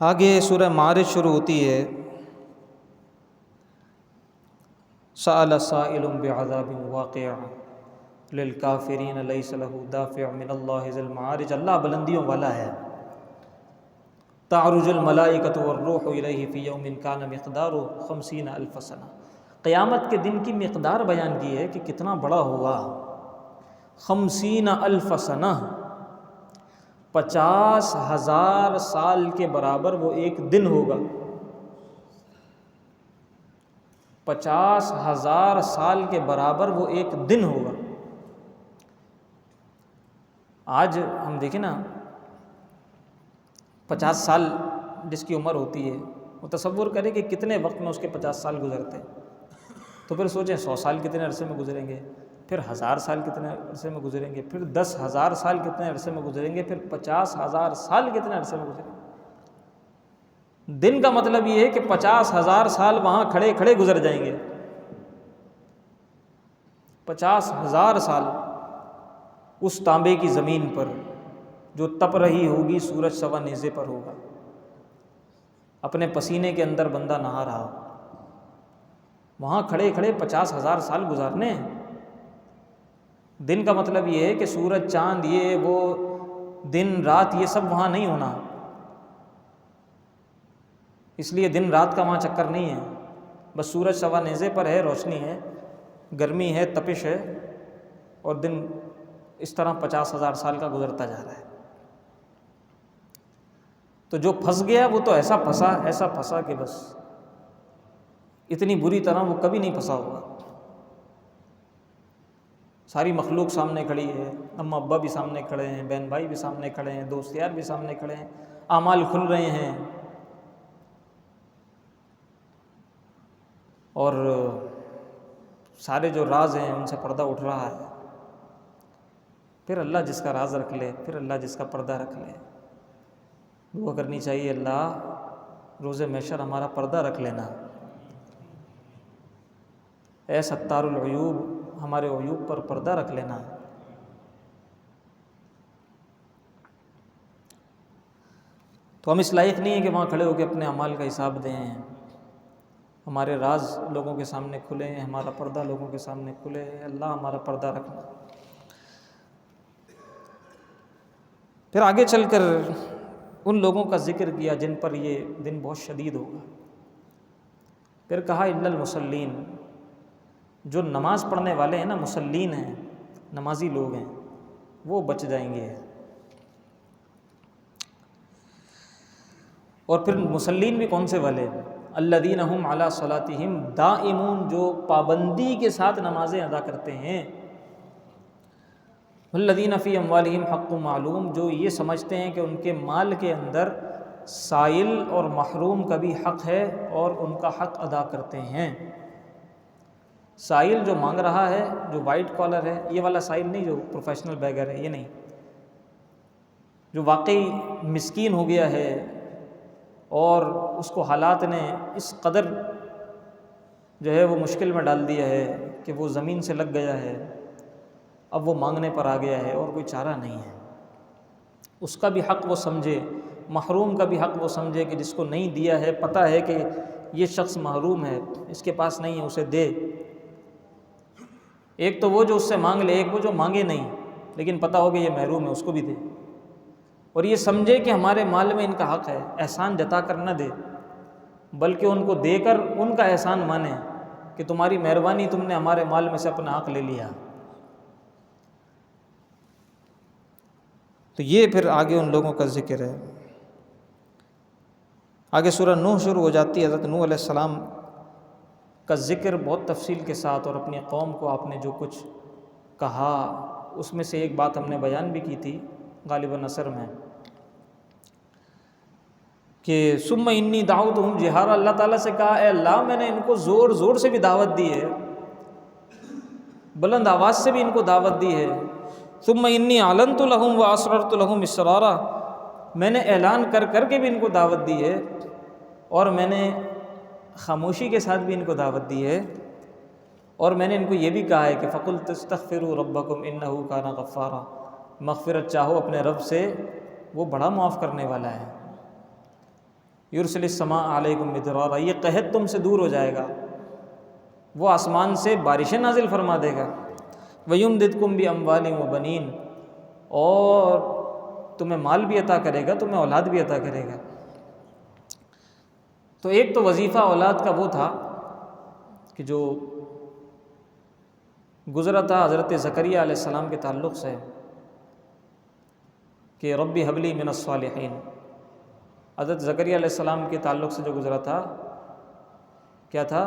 آگے سورہ معارج شروع ہوتی ہے، سأل سائل بعذاب واقع للکافرین لیس لہ دافع من اللہ ذی المعارج۔ اللہ بلندیوں والا ہے، تعرج الملائکۃ والروح الیہ فی یوم کان مقدارہ 50,000 سنہ۔ قیامت کے دن کی مقدار بیان کی ہے کہ کتنا بڑا ہوگا، 50,000 سنہ، 50,000 سال کے برابر وہ ایک دن ہوگا۔ 50,000 سال کے برابر وہ ایک دن ہوگا۔ آج ہم دیکھیں نا، 50 سال جس کی عمر ہوتی ہے، وہ تصور کرے کہ کتنے وقت میں اس کے 50 سال گزرتے ہیں، تو پھر سوچیں 100 سال کتنے عرصے میں گزریں گے، پھر 1000 سال کتنے عرصے میں گزریں گے، پھر 10,000 سال کتنے عرصے میں گزریں گے، پھر 50,000 سال کتنے عرصے میں گزریں گے۔ دن کا مطلب یہ ہے کہ 50,000 سال وہاں کھڑے کھڑے گزر جائیں گے۔ 50,000 سال اس تانبے کی زمین پر جو تپ رہی ہوگی، سورج سوا نیزے پر ہوگا، اپنے پسینے کے اندر بندہ نہا رہا ہو، وہاں کھڑے کھڑے 50,000 سال گزارنے ہیں۔ دن کا مطلب یہ ہے کہ سورج چاند، یہ وہ دن رات، یہ سب وہاں نہیں ہونا، اس لیے دن رات کا وہاں چکر نہیں ہے، بس سورج سوا نیزے پر ہے، روشنی ہے، گرمی ہے، تپش ہے، اور دن اس طرح 50,000 سال کا گزرتا جا رہا ہے۔ تو جو پھنس گیا وہ تو ایسا پھنسا کہ بس اتنی بری طرح وہ کبھی نہیں پھنسا ہوگا۔ ساری مخلوق سامنے کھڑی ہے، اماں ابا بھی سامنے کھڑے ہیں، بہن بھائی بھی سامنے کھڑے ہیں، دوست یار بھی سامنے کھڑے ہیں، اعمال کھل رہے ہیں، اور سارے جو راز ہیں ان سے پردہ اٹھ رہا ہے۔ پھر اللہ جس کا راز رکھ لے، پھر اللہ جس کا پردہ رکھ لے، دعا کرنی چاہیے، اللہ روز محشر ہمارا پردہ رکھ لینا، اے ستار العیوب ہمارے عیوب پر پردہ رکھ لینا۔ تو ہم اس لائق نہیں ہیں کہ وہاں کھڑے ہو کے اپنے اعمال کا حساب دیں، ہمارے راز لوگوں کے سامنے کھلے ہیں، ہمارا پردہ لوگوں کے سامنے کھلے، اللہ ہمارا پردہ رکھنا۔ پھر آگے چل کر ان لوگوں کا ذکر کیا جن پر یہ دن بہت شدید ہوگا۔ پھر کہا الا المصلین، جو نماز پڑھنے والے ہیں نا، مصلین ہیں، نمازی لوگ ہیں، وہ بچ جائیں گے۔ اور پھر مصلین بھی کون سے والے؟ الذین هم علی صلاتہم دائمون، جو پابندی کے ساتھ نمازیں ادا کرتے ہیں۔ والذین فی اموالہم حق معلوم، جو یہ سمجھتے ہیں کہ ان کے مال کے اندر سائل اور محروم کا بھی حق ہے اور ان کا حق ادا کرتے ہیں۔ سائل جو مانگ رہا ہے، جو وائٹ کالر ہے، یہ والا سائل نہیں جو پروفیشنل بیگر ہے، یہ نہیں، جو واقعی مسکین ہو گیا ہے اور اس کو حالات نے اس قدر جو ہے وہ مشکل میں ڈال دیا ہے کہ وہ زمین سے لگ گیا ہے، اب وہ مانگنے پر آ گیا ہے اور کوئی چارہ نہیں ہے، اس کا بھی حق وہ سمجھے، محروم کا بھی حق وہ سمجھے کہ جس کو نہیں دیا ہے، پتہ ہے کہ یہ شخص محروم ہے، اس کے پاس نہیں ہے، اسے دے۔ ایک تو وہ جو اس سے مانگ لے، ایک وہ جو مانگے نہیں لیکن پتہ ہو کہ یہ محروم ہے، اس کو بھی دے، اور یہ سمجھے کہ ہمارے مال میں ان کا حق ہے، احسان جتا کر نہ دے بلکہ ان کو دے کر ان کا احسان مانے کہ تمہاری مہربانی، تم نے ہمارے مال میں سے اپنا حق لے لیا۔ تو یہ پھر آگے ان لوگوں کا ذکر ہے۔ آگے سورہ نوح شروع ہو جاتی ہے، حضرت نوح علیہ السلام کا ذکر بہت تفصیل کے ساتھ، اور اپنی قوم کو آپ نے جو کچھ کہا اس میں سے ایک بات ہم نے بیان بھی کی تھی غالباً عصر میں، کہ ثم انی دعوتہم جہارا، اللہ تعالیٰ سے کہا اے اللہ میں نے ان کو زور زور سے بھی دعوت دی ہے، بلند آواز سے بھی ان کو دعوت دی ہے۔ ثم انی اعلنت لہم واسررت لہم اسرارا، میں نے اعلان کر کر کے بھی ان کو دعوت دی ہے اور میں نے خاموشی کے ساتھ بھی ان کو دعوت دی ہے، اور میں نے ان کو یہ بھی کہا ہے کہ فَقُلْتُ اسْتَغْفِرُوا رَبَّكُمْ إِنَّهُ كَانَ غَفَّارًا، مغفرت چاہو اپنے رب سے، وہ بڑا معاف کرنے والا ہے۔ یرسل السماء علیکم مدرارا، یہ قحط تم سے دور ہو جائے گا، وہ آسمان سے بارشیں نازل فرما دے گا۔ وَيُمْدِدْكُمْ بِأَمْوَالٍ وَبَنِينَ، اور تمہیں مال بھی عطا کرے گا، تمہیں اولاد بھی عطا کرے گا۔ تو ایک تو وظیفہ اولاد کا وہ تھا کہ جو گزرا تھا حضرت زکریہ علیہ السلام کے تعلق سے کہ ربی حبلی من الصالحین، حضرت زکریہ علیہ السلام کے تعلق سے جو گزرا تھا کیا تھا؟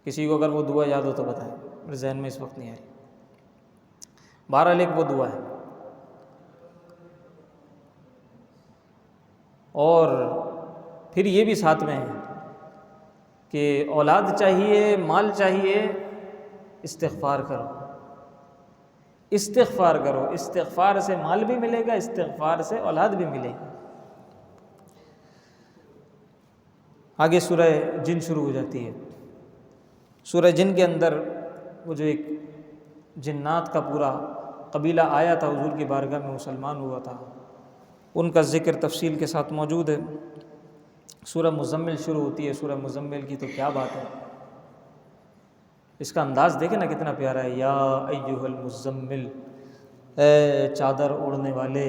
کسی کو اگر وہ دعا یاد ہو تو بتائیں، میرے ذہن میں اس وقت نہیں آ رہی۔ بہرحال ایک وہ دعا ہے، اور پھر یہ بھی ساتھ میں ہے کہ اولاد چاہیے، مال چاہیے، استغفار کرو، استغفار کرو، استغفار سے مال بھی ملے گا، استغفار سے اولاد بھی ملے گی۔ آگے سورہ جن شروع ہو جاتی ہے۔ سورہ جن کے اندر وہ جو ایک جنات کا پورا قبیلہ آیا تھا حضور کی بارگاہ میں، مسلمان ہوا تھا، ان کا ذکر تفصیل کے ساتھ موجود ہے۔ سورہ مزمل شروع ہوتی ہے، سورہ مزمل کی تو کیا بات ہے، اس کا انداز دیکھیں نا کتنا پیارا ہے۔ یا ایھا المزمل، اے چادر اوڑھنے والے،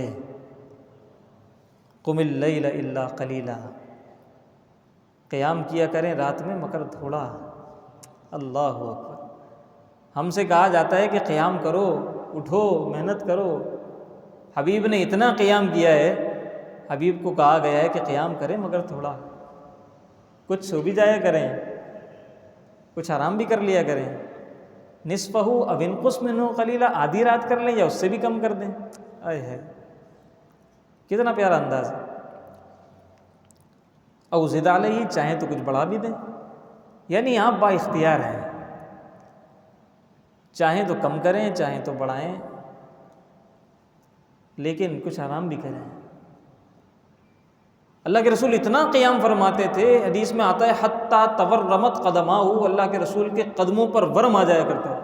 قم اللیل الا قلیلا، قیام کیا کریں رات میں مگر تھوڑا۔ اللہ اکبر، ہم سے کہا جاتا ہے کہ قیام کرو، اٹھو، محنت کرو، حبیب نے اتنا قیام کیا ہے، حبیب کو کہا گیا ہے کہ قیام کریں مگر تھوڑا، کچھ سو بھی جایا کریں، کچھ آرام بھی کر لیا کریں، نصفہ او انقص منہ قلیلا، آدھی رات کر لیں یا اس سے بھی کم کر دیں۔ آئے ہے کتنا پیارا انداز ہے۔ او زد علیہ، چاہیں تو کچھ بڑھا بھی دیں، یعنی آپ با اختیار ہیں، چاہیں تو کم کریں چاہیں تو بڑھائیں، لیکن کچھ آرام بھی کریں۔ اللہ کے رسول اتنا قیام فرماتے تھے، حدیث میں آتا ہے حتیٰ تورمت قدماہ، اللہ کے رسول کے قدموں پر ورم آ جایا کرتا ہے،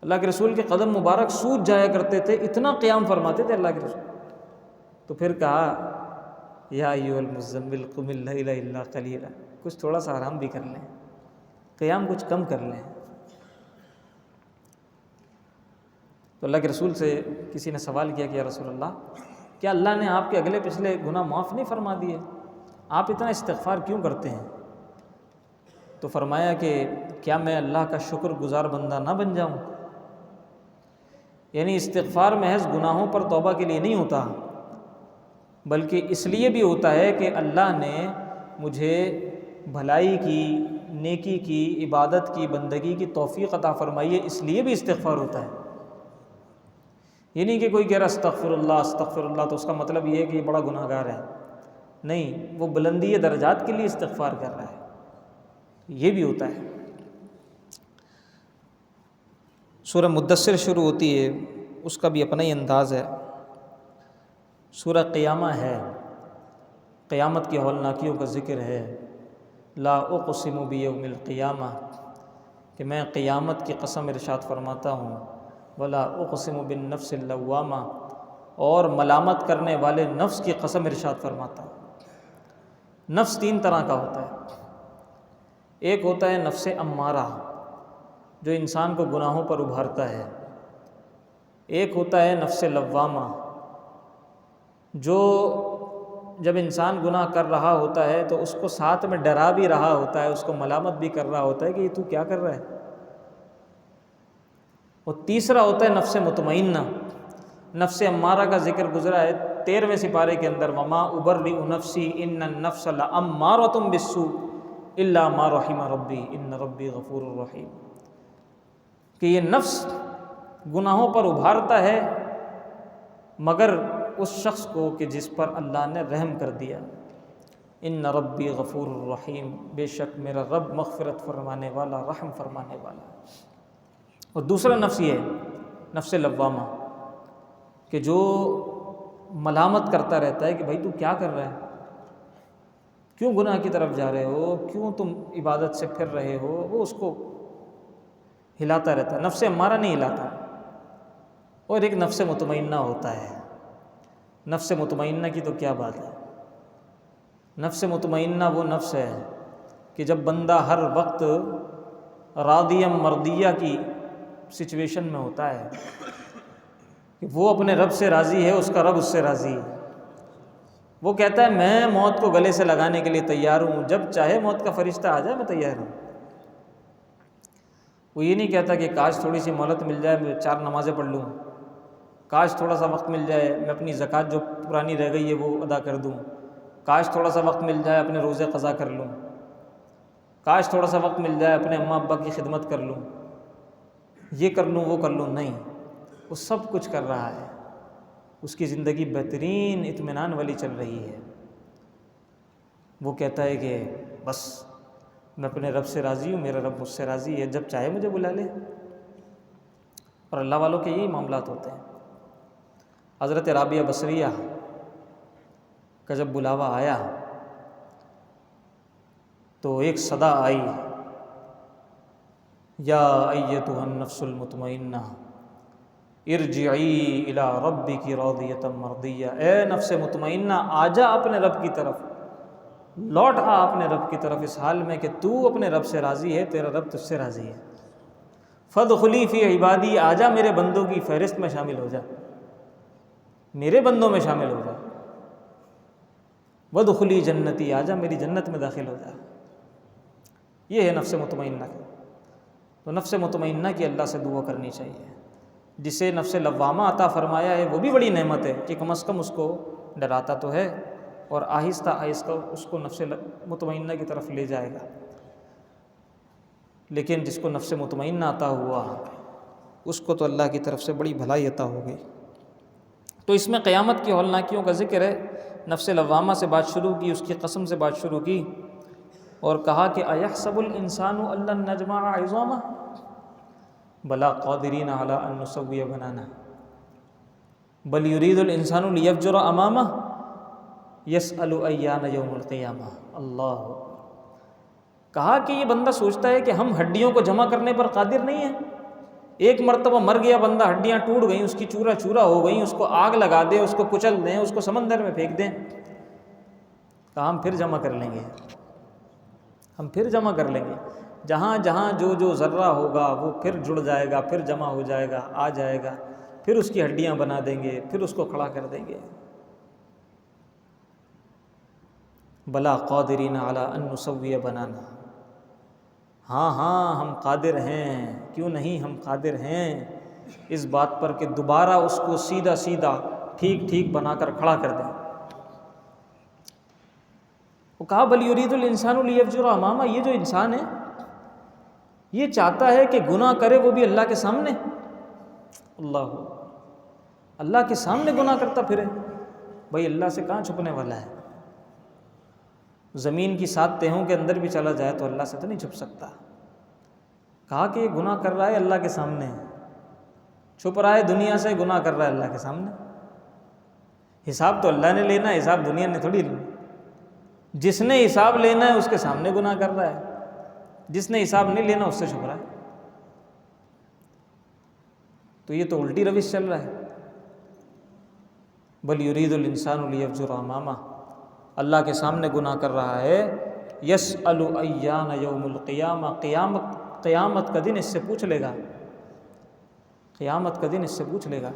اللہ کے رسول کے قدم مبارک سوج جایا کرتے تھے، اتنا قیام فرماتے تھے اللہ کے رسول۔ تو پھر کہا یا ایھا المزمل قم اللیل الا قلیلا، کچھ تھوڑا سا آرام بھی کر لیں، قیام کچھ کم کر لیں۔ تو اللہ کے رسول سے کسی نے سوال کیا کہ یا رسول اللہ، کیا اللہ نے آپ کے اگلے پچھلے گناہ معاف نہیں فرما دیے؟ آپ اتنا استغفار کیوں کرتے ہیں؟ تو فرمایا کہ کیا میں اللہ کا شکر گزار بندہ نہ بن جاؤں؟ یعنی استغفار محض گناہوں پر توبہ کے لیے نہیں ہوتا، بلکہ اس لیے بھی ہوتا ہے کہ اللہ نے مجھے بھلائی کی، نیکی کی، عبادت کی، بندگی کی توفیق عطا فرمائی ہے، اس لیے بھی استغفار ہوتا ہے۔ یہ نہیں کہ کوئی کہہ رہا استغفر اللہ تو اس کا مطلب یہ ہے کہ یہ بڑا گناہ گار ہے، نہیں، وہ بلندی درجات کے لیے استغفار کر رہا ہے، یہ بھی ہوتا ہے۔ سورہ مدثر شروع ہوتی ہے، اس کا بھی اپنا ہی انداز ہے۔ سورہ قیامہ ہے، قیامت کی ہولناکیوں کا ذکر ہے۔ لا اقسم بیوم القیامہ، کہ میں قیامت کی قسم ارشاد فرماتا ہوں۔ ولا اقسم بالنفس اللوامہ، اور ملامت کرنے والے نفس کی قسم ارشاد فرماتا ہوں۔ نفس تین طرح کا ہوتا ہے، ایک ہوتا ہے نفس امارہ جو انسان کو گناہوں پر ابھارتا ہے، ایک ہوتا ہے نفس لوامہ جو جب انسان گناہ کر رہا ہوتا ہے تو اس کو ساتھ میں ڈرا بھی رہا ہوتا ہے، اس کو ملامت بھی کر رہا ہوتا ہے کہ یہ تو کیا کر رہا ہے۔ اور تیسرا ہوتا ہے نفس مطمئنہ۔ نفس امارہ کا ذکر گزرا ہے 13ویں سپارے کے اندر، وما ابرئ نفسی ان النفس لامارۃ بالسوء الا ما رحم ربی ان ربی غفور رحیم، کہ یہ نفس گناہوں پر ابھارتا ہے مگر اس شخص کو کہ جس پر اللہ نے رحم کر دیا۔ ان ربی غفور الرحیم، بے شک میرا رب مغفرت فرمانے والا، رحم فرمانے والا۔ اور دوسرا نفس یہ ہے نفس لوامہ، کہ جو ملامت کرتا رہتا ہے کہ بھائی تو کیا کر رہا ہے، کیوں گناہ کی طرف جا رہے ہو، کیوں تم عبادت سے پھر رہے ہو، وہ اس کو ہلاتا رہتا ہے۔ نفس امارہ نہیں ہلاتا۔ اور ایک نفس مطمئنہ ہوتا ہے۔ نفس مطمئنہ کی تو کیا بات ہے۔ نفس مطمئنہ وہ نفس ہے کہ جب بندہ ہر وقت راضیم مرضیہ کی سچویشن میں ہوتا ہے کہ وہ اپنے رب سے راضی ہے، اس کا رب اس سے راضی ہے، وہ کہتا ہے میں موت کو گلے سے لگانے کے لیے تیار ہوں، جب چاہے موت کا فرشتہ آ جائے میں تیار ہوں۔ وہ یہ نہیں کہتا کہ کاش تھوڑی سی مہلت مل جائے، میں 4 نمازیں پڑھ لوں، کاش تھوڑا سا وقت مل جائے میں اپنی زکوٰۃ جو پرانی رہ گئی ہے وہ ادا کر دوں، کاش تھوڑا سا وقت مل جائے اپنے روزے قضا کر لوں، کاش تھوڑا سا وقت مل جائے اپنے اماں ابا کی خدمت کر لوں، یہ کر لوں وہ کر لوں، نہیں، وہ سب کچھ کر رہا ہے، اس کی زندگی بہترین اطمینان والی چل رہی ہے۔ وہ کہتا ہے کہ بس میں اپنے رب سے راضی ہوں، میرا رب مجھ سے راضی ہے، جب چاہے مجھے بلا لے۔ اور اللہ والوں کے یہی معاملات ہوتے ہیں۔ حضرت رابعہ بصریہ کا جب بلاوا آیا تو ایک صدا آئی، یا ایتھا النفس المطمئنہ ارجعی الی ربک راضیۃ مرضیہ، اے نفس مطمئنہ آجا اپنے رب کی طرف، لوٹ آ اپنے رب کی طرف اس حال میں کہ تو اپنے رب سے راضی ہے، تیرا رب تجھ سے راضی ہے۔ فادخلی فی عبادی، آجا میرے بندوں کی فہرست میں شامل ہو جا، میرے بندوں میں شامل ہو جا۔ وادخلی جنتی، آجا میری جنت میں داخل ہو جا۔ یہ ہے نفس مطمئنہ کا۔ تو نفس مطمئنہ کی اللہ سے دعا کرنی چاہیے۔ جسے نفس لوامہ عطا فرمایا ہے وہ بھی بڑی نعمت ہے کہ کم از کم اس کو ڈراتا تو ہے اور آہستہ آہستہ اس کو نفس مطمئنہ کی طرف لے جائے گا۔ لیکن جس کو نفس مطمئنہ عطا ہوا اس کو تو اللہ کی طرف سے بڑی بھلائی عطا ہو گئی۔ تو اس میں قیامت کی ہولناکیوں کا ذکر ہے۔ نفس لوامہ سے بات شروع کی، اس کی قسم سے بات شروع کی اور کہا کہ ایحسب الانسان ان لن نجمع عظامہ بلا قادرین علی ان نسوی بنانہ بل یرید الانسان لیفجر امامہ یسأل ایان یوم القیامہ۔ اللہ، کہا کہ یہ بندہ سوچتا ہے کہ ہم ہڈیوں کو جمع کرنے پر قادر نہیں ہیں۔ ایک مرتبہ مر گیا بندہ، ہڈیاں ٹوٹ گئیں، اس کی چورا چورا ہو گئیں، اس کو آگ لگا دیں، اس کو کچل دیں، اس کو سمندر میں پھینک دیں، کہا ہم پھر جمع کر لیں گے، ہم پھر جمع کر لیں گے۔ جہاں جہاں جو جو ذرہ ہوگا وہ پھر جڑ جائے گا، پھر جمع ہو جائے گا، آ جائے گا، پھر اس کی ہڈیاں بنا دیں گے، پھر اس کو کھڑا کر دیں گے۔ بلا قادرین علی ان نسوی بنانا، ہاں ہاں ہم قادر ہیں، کیوں نہیں ہم قادر ہیں اس بات پر کہ دوبارہ اس کو سیدھا سیدھا ٹھیک ٹھیک بنا کر کھڑا کر دیں۔ وہ کہا بل یرید الانسان لیفجر امامہ، یہ جو انسان ہے یہ چاہتا ہے کہ گناہ کرے، وہ بھی اللہ کے سامنے۔ اللہ کے سامنے گناہ کرتا پھرے، بھائی اللہ سے کہاں چھپنے والا ہے؟ زمین کی 7 تہوں کے اندر بھی چلا جائے تو اللہ سے تو نہیں چھپ سکتا۔ کہا کہ یہ گناہ کر رہا ہے اللہ کے سامنے، چھپ رہا ہے دنیا سے، گناہ کر رہا ہے اللہ کے سامنے۔ حساب تو اللہ نے لینا ہے، حساب دنیا نے تھوڑی لینا۔ جس نے حساب لینا ہے اس کے سامنے گناہ کر رہا ہے، جس نے حساب نہیں لینا اس سے چھپ رہا ہے۔ تو یہ تو الٹی روش چل رہا ہے۔ بل یرید الانسان لیفجر امامہ، اللہ کے سامنے گناہ کر رہا ہے۔ یسأل ایان یوم القیامہ، قیامت کا دن اس سے پوچھ لے گا، قیامت کا دن اس سے پوچھ لے گا۔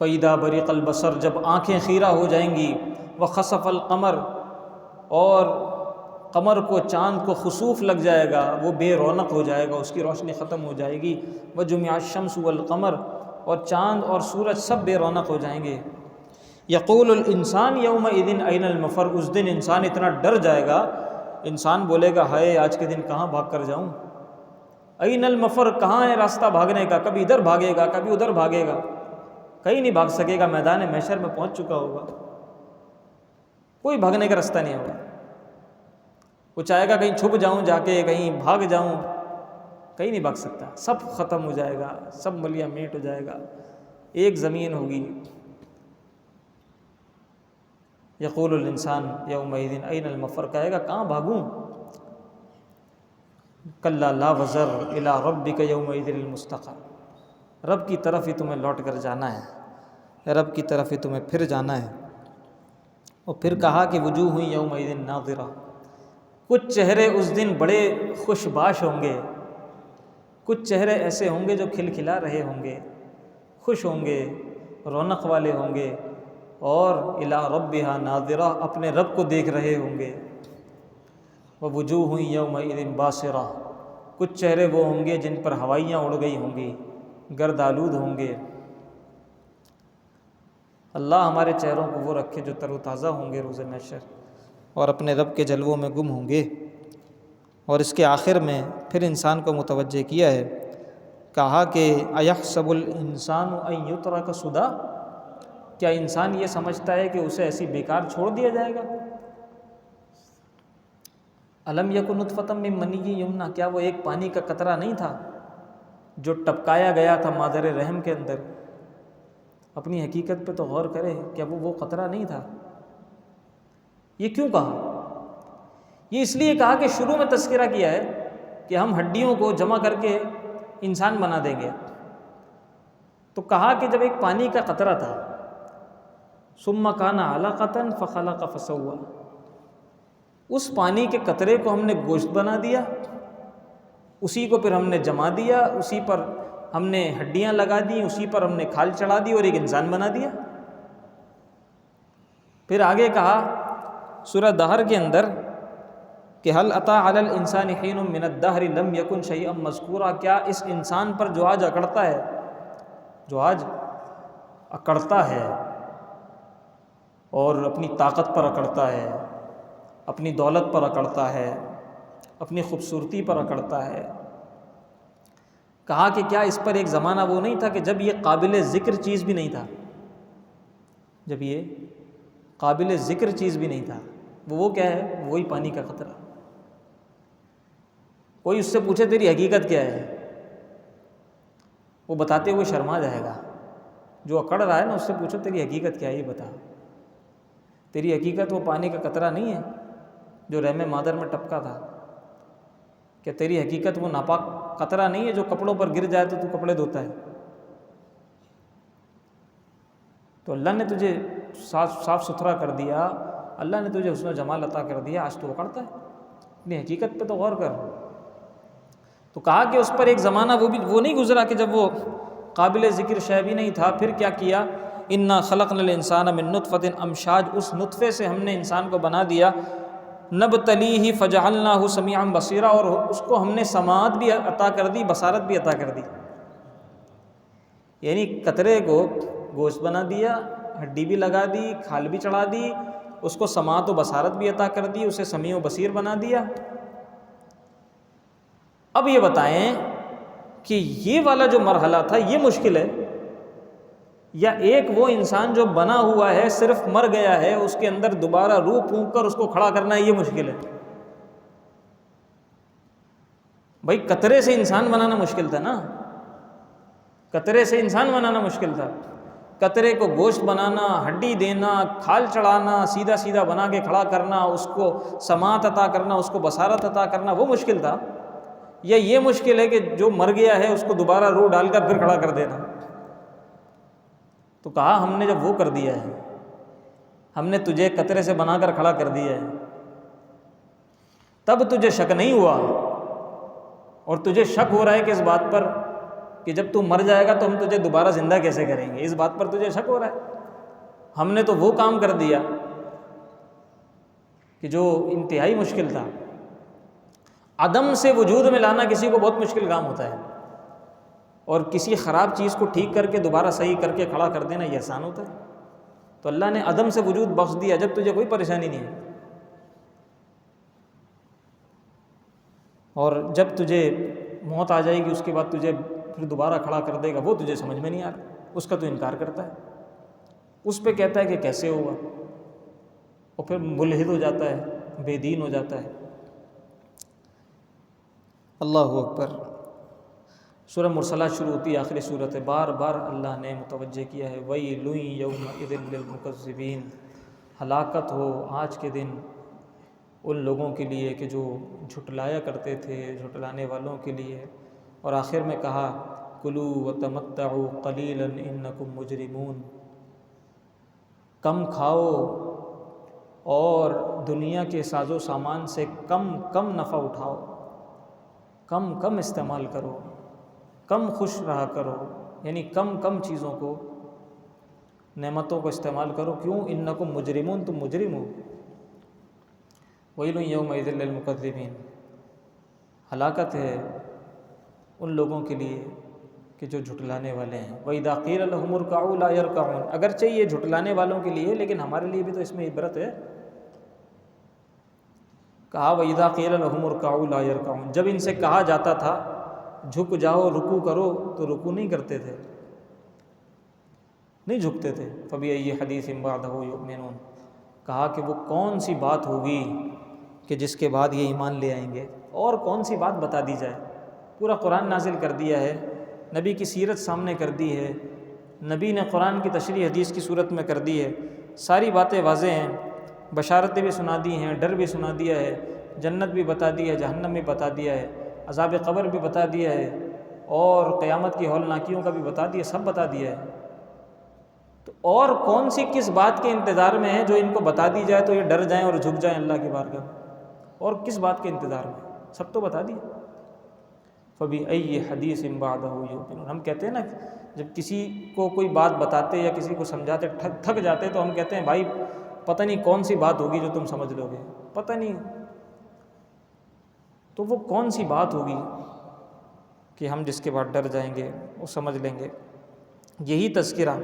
فَإِذَا بَرِقَ الْبَصَرُ، جب آنکھیں خیرہ ہو جائیں گی، وَخَسَفَ الْقَمَرُ، اور قمر کو، چاند کو خسوف لگ جائے گا، وہ بے رونق ہو جائے گا، اس کی روشنی ختم ہو جائے گی۔ وَجُمِعَ الشَّمْسُ وَالْقَمَرُ، اور چاند اور سورج سب بے رونق ہو جائیں گے۔ یقول الانسان یومئذ این المفر، اس دن انسان اتنا ڈر جائے گا، انسان بولے گا ہائے آج کے دن کہاں بھاگ کر جاؤں، این المفر، کہاں ہے راستہ بھاگنے کا، کبھی ادھر بھاگے گا کبھی ادھر بھاگے گا، کہیں نہیں بھاگ سکے گا، میدان محشر میں پہنچ چکا ہوگا، کوئی بھاگنے کا راستہ نہیں ہوگا۔ وہ چاہے گا کہیں چھپ جاؤں جا کے، کہیں بھاگ جاؤں، کہیں نہیں بھاگ سکتا، سب ختم ہو جائے گا، سب ملیا میٹ ہو جائے گا، ایک زمین ہوگی۔ یقول الانسان یومئذ این المفر، کہے گا کہاں بھاگوں، کلا لا وزر الی ربک یومئذ المستقر، رب کی طرف ہی تمہیں لوٹ کر جانا ہے، رب کی طرف ہی تمہیں پھر جانا ہے۔ اور پھر کہا کہ وجوہ یومئذ ناظرہ، کچھ چہرے اس دن بڑے خوش باش ہوں گے، کچھ چہرے ایسے ہوں گے جو کھلکھلا رہے ہوں گے، خوش ہوں گے، رونق والے ہوں گے، اور الی ربہا ناظرہ، اپنے رب کو دیکھ رہے ہوں گے۔ ووجوہ یومئذ باسرہ، کچھ چہرے وہ ہوں گے جن پر ہوائیاں اڑ گئی ہوں گی، گرد آلود ہوں گے۔ اللہ ہمارے چہروں کو وہ رکھے جو تر و تازہ ہوں گے روز محشر، اور اپنے رب کے جلووں میں گم ہوں گے۔ اور اس کے آخر میں پھر انسان کو متوجہ کیا ہے، کہا کہ ایحسب الانسان ان یترک سدی، کیا انسان یہ سمجھتا ہے کہ اسے ایسی بیکار چھوڑ دیا جائے گا؟ الم یکن نطفۃ من منی یمنی، کیا وہ ایک پانی کا قطرہ نہیں تھا جو ٹپکایا گیا تھا مادر رحم کے اندر؟ اپنی حقیقت پہ تو غور کرے، کیا وہ قطرہ نہیں تھا؟ یہ کیوں کہا؟ یہ اس لیے کہا کہ شروع میں تذکرہ کیا ہے کہ ہم ہڈیوں کو جمع کر کے انسان بنا دیں گے، تو کہا کہ جب ایک پانی کا قطرہ تھا، ثم کان علقۃ فخلق فسوی، اس پانی کے قطرے کو ہم نے گوشت بنا دیا، اسی کو پھر ہم نے جما دیا، اسی پر ہم نے ہڈیاں لگا دیں، اسی پر ہم نے کھال چڑھا دی اور ایک انسان بنا دیا۔ پھر آگے کہا سورہ دہر کے اندر کہ هل اتى على الانسان حين من الدهر لم يكن شيئا مذكورا، کیا اس انسان پر جو آج اکڑتا ہے، جو آج اکڑتا ہے اور اپنی طاقت پر اکڑتا ہے، اپنی دولت پر اکڑتا ہے، اپنی خوبصورتی پر اکڑتا ہے، کہا کہ کیا اس پر ایک زمانہ وہ نہیں تھا کہ جب یہ قابل ذکر چیز بھی نہیں تھا، جب یہ قابل ذکر چیز بھی نہیں تھا؟ وہ کیا ہے؟ وہی پانی کا قطرہ۔ کوئی اس سے پوچھے تیری حقیقت کیا ہے، وہ بتاتے ہوئے شرما جائے گا۔ جو اکڑ رہا ہے نا، اس سے پوچھو تیری حقیقت کیا ہے، یہ بتا۔ تیری حقیقت وہ پانی کا قطرہ نہیں ہے جو رحم مادر میں ٹپکا تھا؟ کہ تیری حقیقت وہ ناپاک قطرہ نہیں ہے جو کپڑوں پر گر جائے تو کپڑے دھوتا ہے؟ تو اللہ نے تجھے صاف ستھرا کر دیا، اللہ نے تجھے حسن و جمال عطا کر دیا، آج تو اکڑتا ہے؟ اپنی حقیقت پہ تو غور کر۔ تو کہا کہ اس پر ایک زمانہ وہ نہیں گزرا کہ جب وہ قابل ذکر شے بھی نہیں تھا۔ پھر کیا کیا؟ انا خلقنا الانسان من نطفۃ امشاج، اس نطفے سے ہم نے انسان کو بنا دیا، نبتلیہ فجعلناہ سمیعا بصیرا، اور اس کو ہم نے سماعت بھی عطا کر دی، بصارت بھی عطا کر دی۔ یعنی قطرے کو گوشت بنا دیا، ہڈی بھی لگا دی، کھال بھی چڑھا دی، اس کو سماعت و بصارت بھی عطا کر دی، اسے سمیع و بصیر بنا دیا۔ اب یہ بتائیں کہ یہ والا جو مرحلہ تھا یہ مشکل ہے، یا ایک وہ انسان جو بنا ہوا ہے صرف مر گیا ہے اس کے اندر دوبارہ روح پھونک کر اس کو کھڑا کرنا یہ مشکل ہے؟ بھائی قطرے سے انسان بنانا مشکل تھا نا، قطرے سے انسان بنانا مشکل تھا، قطرے کو گوشت بنانا، ہڈی دینا، کھال چڑھانا، سیدھا سیدھا بنا کے کھڑا کرنا، اس کو سماعت عطا کرنا، اس کو بصارت عطا کرنا، وہ مشکل تھا؟ یا یہ مشکل ہے کہ جو مر گیا ہے اس کو دوبارہ روح ڈال کر پھر کھڑا کر دینا؟ تو کہا ہم نے جب وہ کر دیا ہے، ہم نے تجھے قطرے سے بنا کر کھڑا کر دیا ہے، تب تجھے شک نہیں ہوا، اور تجھے شک ہو رہا ہے کہ اس بات پر کہ جب تو مر جائے گا تو ہم تجھے دوبارہ زندہ کیسے کریں گے، اس بات پر تجھے شک ہو رہا ہے؟ ہم نے تو وہ کام کر دیا کہ جو انتہائی مشکل تھا۔ عدم سے وجود میں لانا کسی کو بہت مشکل کام ہوتا ہے، اور کسی خراب چیز کو ٹھیک کر کے دوبارہ صحیح کر کے کھڑا کر دینا یہ آسان ہوتا ہے۔ تو اللہ نے عدم سے وجود بخش دیا، جب تجھے کوئی پریشانی نہیں ہے، اور جب تجھے موت آ جائے گی اس کے بعد تجھے پھر دوبارہ کھڑا کر دے گا، وہ تجھے سمجھ میں نہیں آ رہا، اس کا تو انکار کرتا ہے، اس پہ کہتا ہے کہ کیسے ہوگا، اور پھر ملحد ہو جاتا ہے، بے دین ہو جاتا ہے۔ اللہ اکبر۔ سورہ مرسلات شروع ہوتی ہے، آخری صورت ہے، بار بار اللہ نے متوجہ کیا ہے وَيْلٌ يَوْمَئِذٍ لِّلْمُكَذِّبِينَ، ہلاکت ہو آج کے دن ان لوگوں کے لیے کہ جو جھٹلایا کرتے تھے، جھٹلانے والوں کے لیے۔ اور آخر میں کہا کُلُوا وَتَمَتَّعُوا قَلِيلًا إِنَّكُمْ مُجْرِمُونَ، کم کھاؤ اور دنیا کے ساز و سامان سے کم کم نفع اٹھاؤ، کم کم استعمال کرو، کم خوش رہا کرو، یعنی کم کم چیزوں کو، نعمتوں کو استعمال کرو۔ کیوں؟ انکم مجرمون، تم مجرم ہو۔ ویل یومئذ للمکذبین، ہلاکت ہے ان لوگوں کے لیے کہ جو جھٹلانے والے ہیں۔ وَإِذَا قِيلَ لَهُمُ ارْكَعُوا لَا يَرْكَعُونَ، اگرچہ یہ جھٹلانے والوں کے لیے لیکن ہمارے لیے بھی تو اس میں عبرت ہے۔ کہا وَإِذَا قِيلَ لَهُمُ ارْكَعُوا لَا يَرْكَعُونَ، جب ان سے کہا جاتا تھا جھک جاؤ، رکوع کرو، تو رکوع نہیں کرتے تھے، نہیں جھکتے تھے۔ فَبِأَيِّ حَدِيثٍ بَعْدَهُ يُؤْمِنُونَ، کہا کہ وہ کون سی بات ہوگی کہ جس کے بعد یہ ایمان لے آئیں گے، اور کون سی بات بتا دی جائے؟ پورا قرآن نازل کر دیا ہے، نبی کی سیرت سامنے کر دی ہے، نبی نے قرآن کی تشریح حدیث کی صورت میں کر دی ہے، ساری باتیں واضح ہیں، بشارتیں بھی سنا دی ہیں، ڈر بھی سنا دیا ہے، جنت بھی بتا دی ہے، جہنم بھی بتا دیا ہے، عذاب قبر بھی بتا دیا ہے، اور قیامت کی ہولناکیوں کا بھی بتا دیا، سب بتا دیا ہے۔ تو اور کون سی کس بات کے انتظار میں ہیں جو ان کو بتا دی جائے تو یہ ڈر جائیں اور جھک جائیں اللہ کی بارگاہ میں؟ اور کس بات کے انتظار میں؟ سب تو بتا دیا۔ فَبِأَيِّ حَدِيثٍ بَعْدَهُ يُؤْمِنُونَ، ہم کہتے ہیں نا جب کسی کو کوئی بات بتاتے یا کسی کو سمجھاتے تھک جاتے تو ہم کہتے ہیں بھائی پتہ نہیں کون سی بات ہوگی جو تم سمجھ لو گے، پتہ نہیں، تو وہ کون سی بات ہوگی کہ ہم جس کے بعد ڈر جائیں گے، وہ سمجھ لیں گے۔ یہی تذکرہ،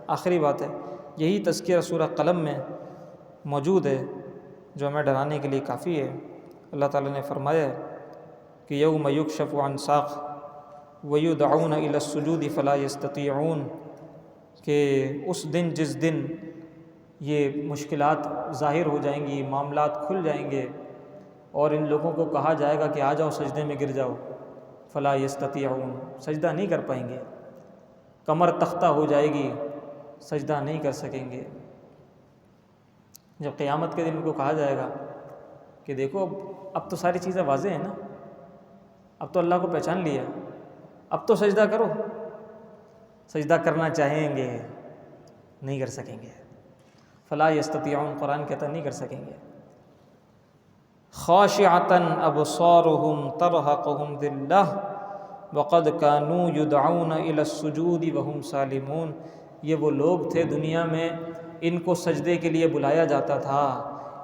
آخری بات ہے، یہی تذکرہ سورہ قلم میں موجود ہے جو ہمیں ڈرانے کے لیے کافی ہے۔ اللہ تعالیٰ نے فرمایا ہے کہ یوم یکشف عن ساق ویدعون الی السجود فلا یستطیعون، کہ اس دن جس دن یہ مشکلات ظاہر ہو جائیں گی، معاملات کھل جائیں گے، اور ان لوگوں کو کہا جائے گا کہ آ جاؤ سجدے میں گر جاؤ، فلا یستطیعون، سجدہ نہیں کر پائیں گے، کمر تختہ ہو جائے گی، سجدہ نہیں کر سکیں گے۔ جب قیامت کے دن ان کو کہا جائے گا کہ دیکھو اب تو ساری چیزیں واضح ہیں نا، اب تو اللہ کو پہچان لیا، اب تو سجدہ کرو، سجدہ کرنا چاہیں گے نہیں کر سکیں گے۔ فلا یستطیعون، قرآن کہتا نہیں کر سکیں گے۔ خاشعۃ ابصارهم ترہقهم ذلہ وقد كانوا يدعون الى السجود وهم سالمون، یہ وہ لوگ تھے دنیا میں ان کو سجدے کے لیے بلایا جاتا تھا،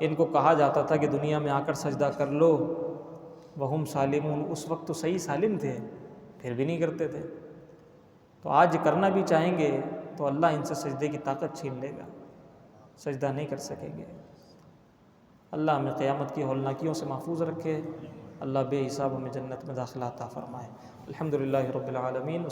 ان کو کہا جاتا تھا کہ دنیا میں آ کر سجدہ کر لو، وہم سالمون، اس وقت تو صحیح سالم تھے، پھر بھی نہیں کرتے تھے۔ تو آج کرنا بھی چاہیں گے تو اللہ ان سے سجدے کی طاقت چھین لے گا، سجدہ نہیں کر سکیں گے۔ اللہ ہمیں قیامت کی ہولناکیوں سے محفوظ رکھے، اللہ بے حساب ہمیں جنت میں داخلہ عطا فرمائے۔ الحمدللہ رب العالمین۔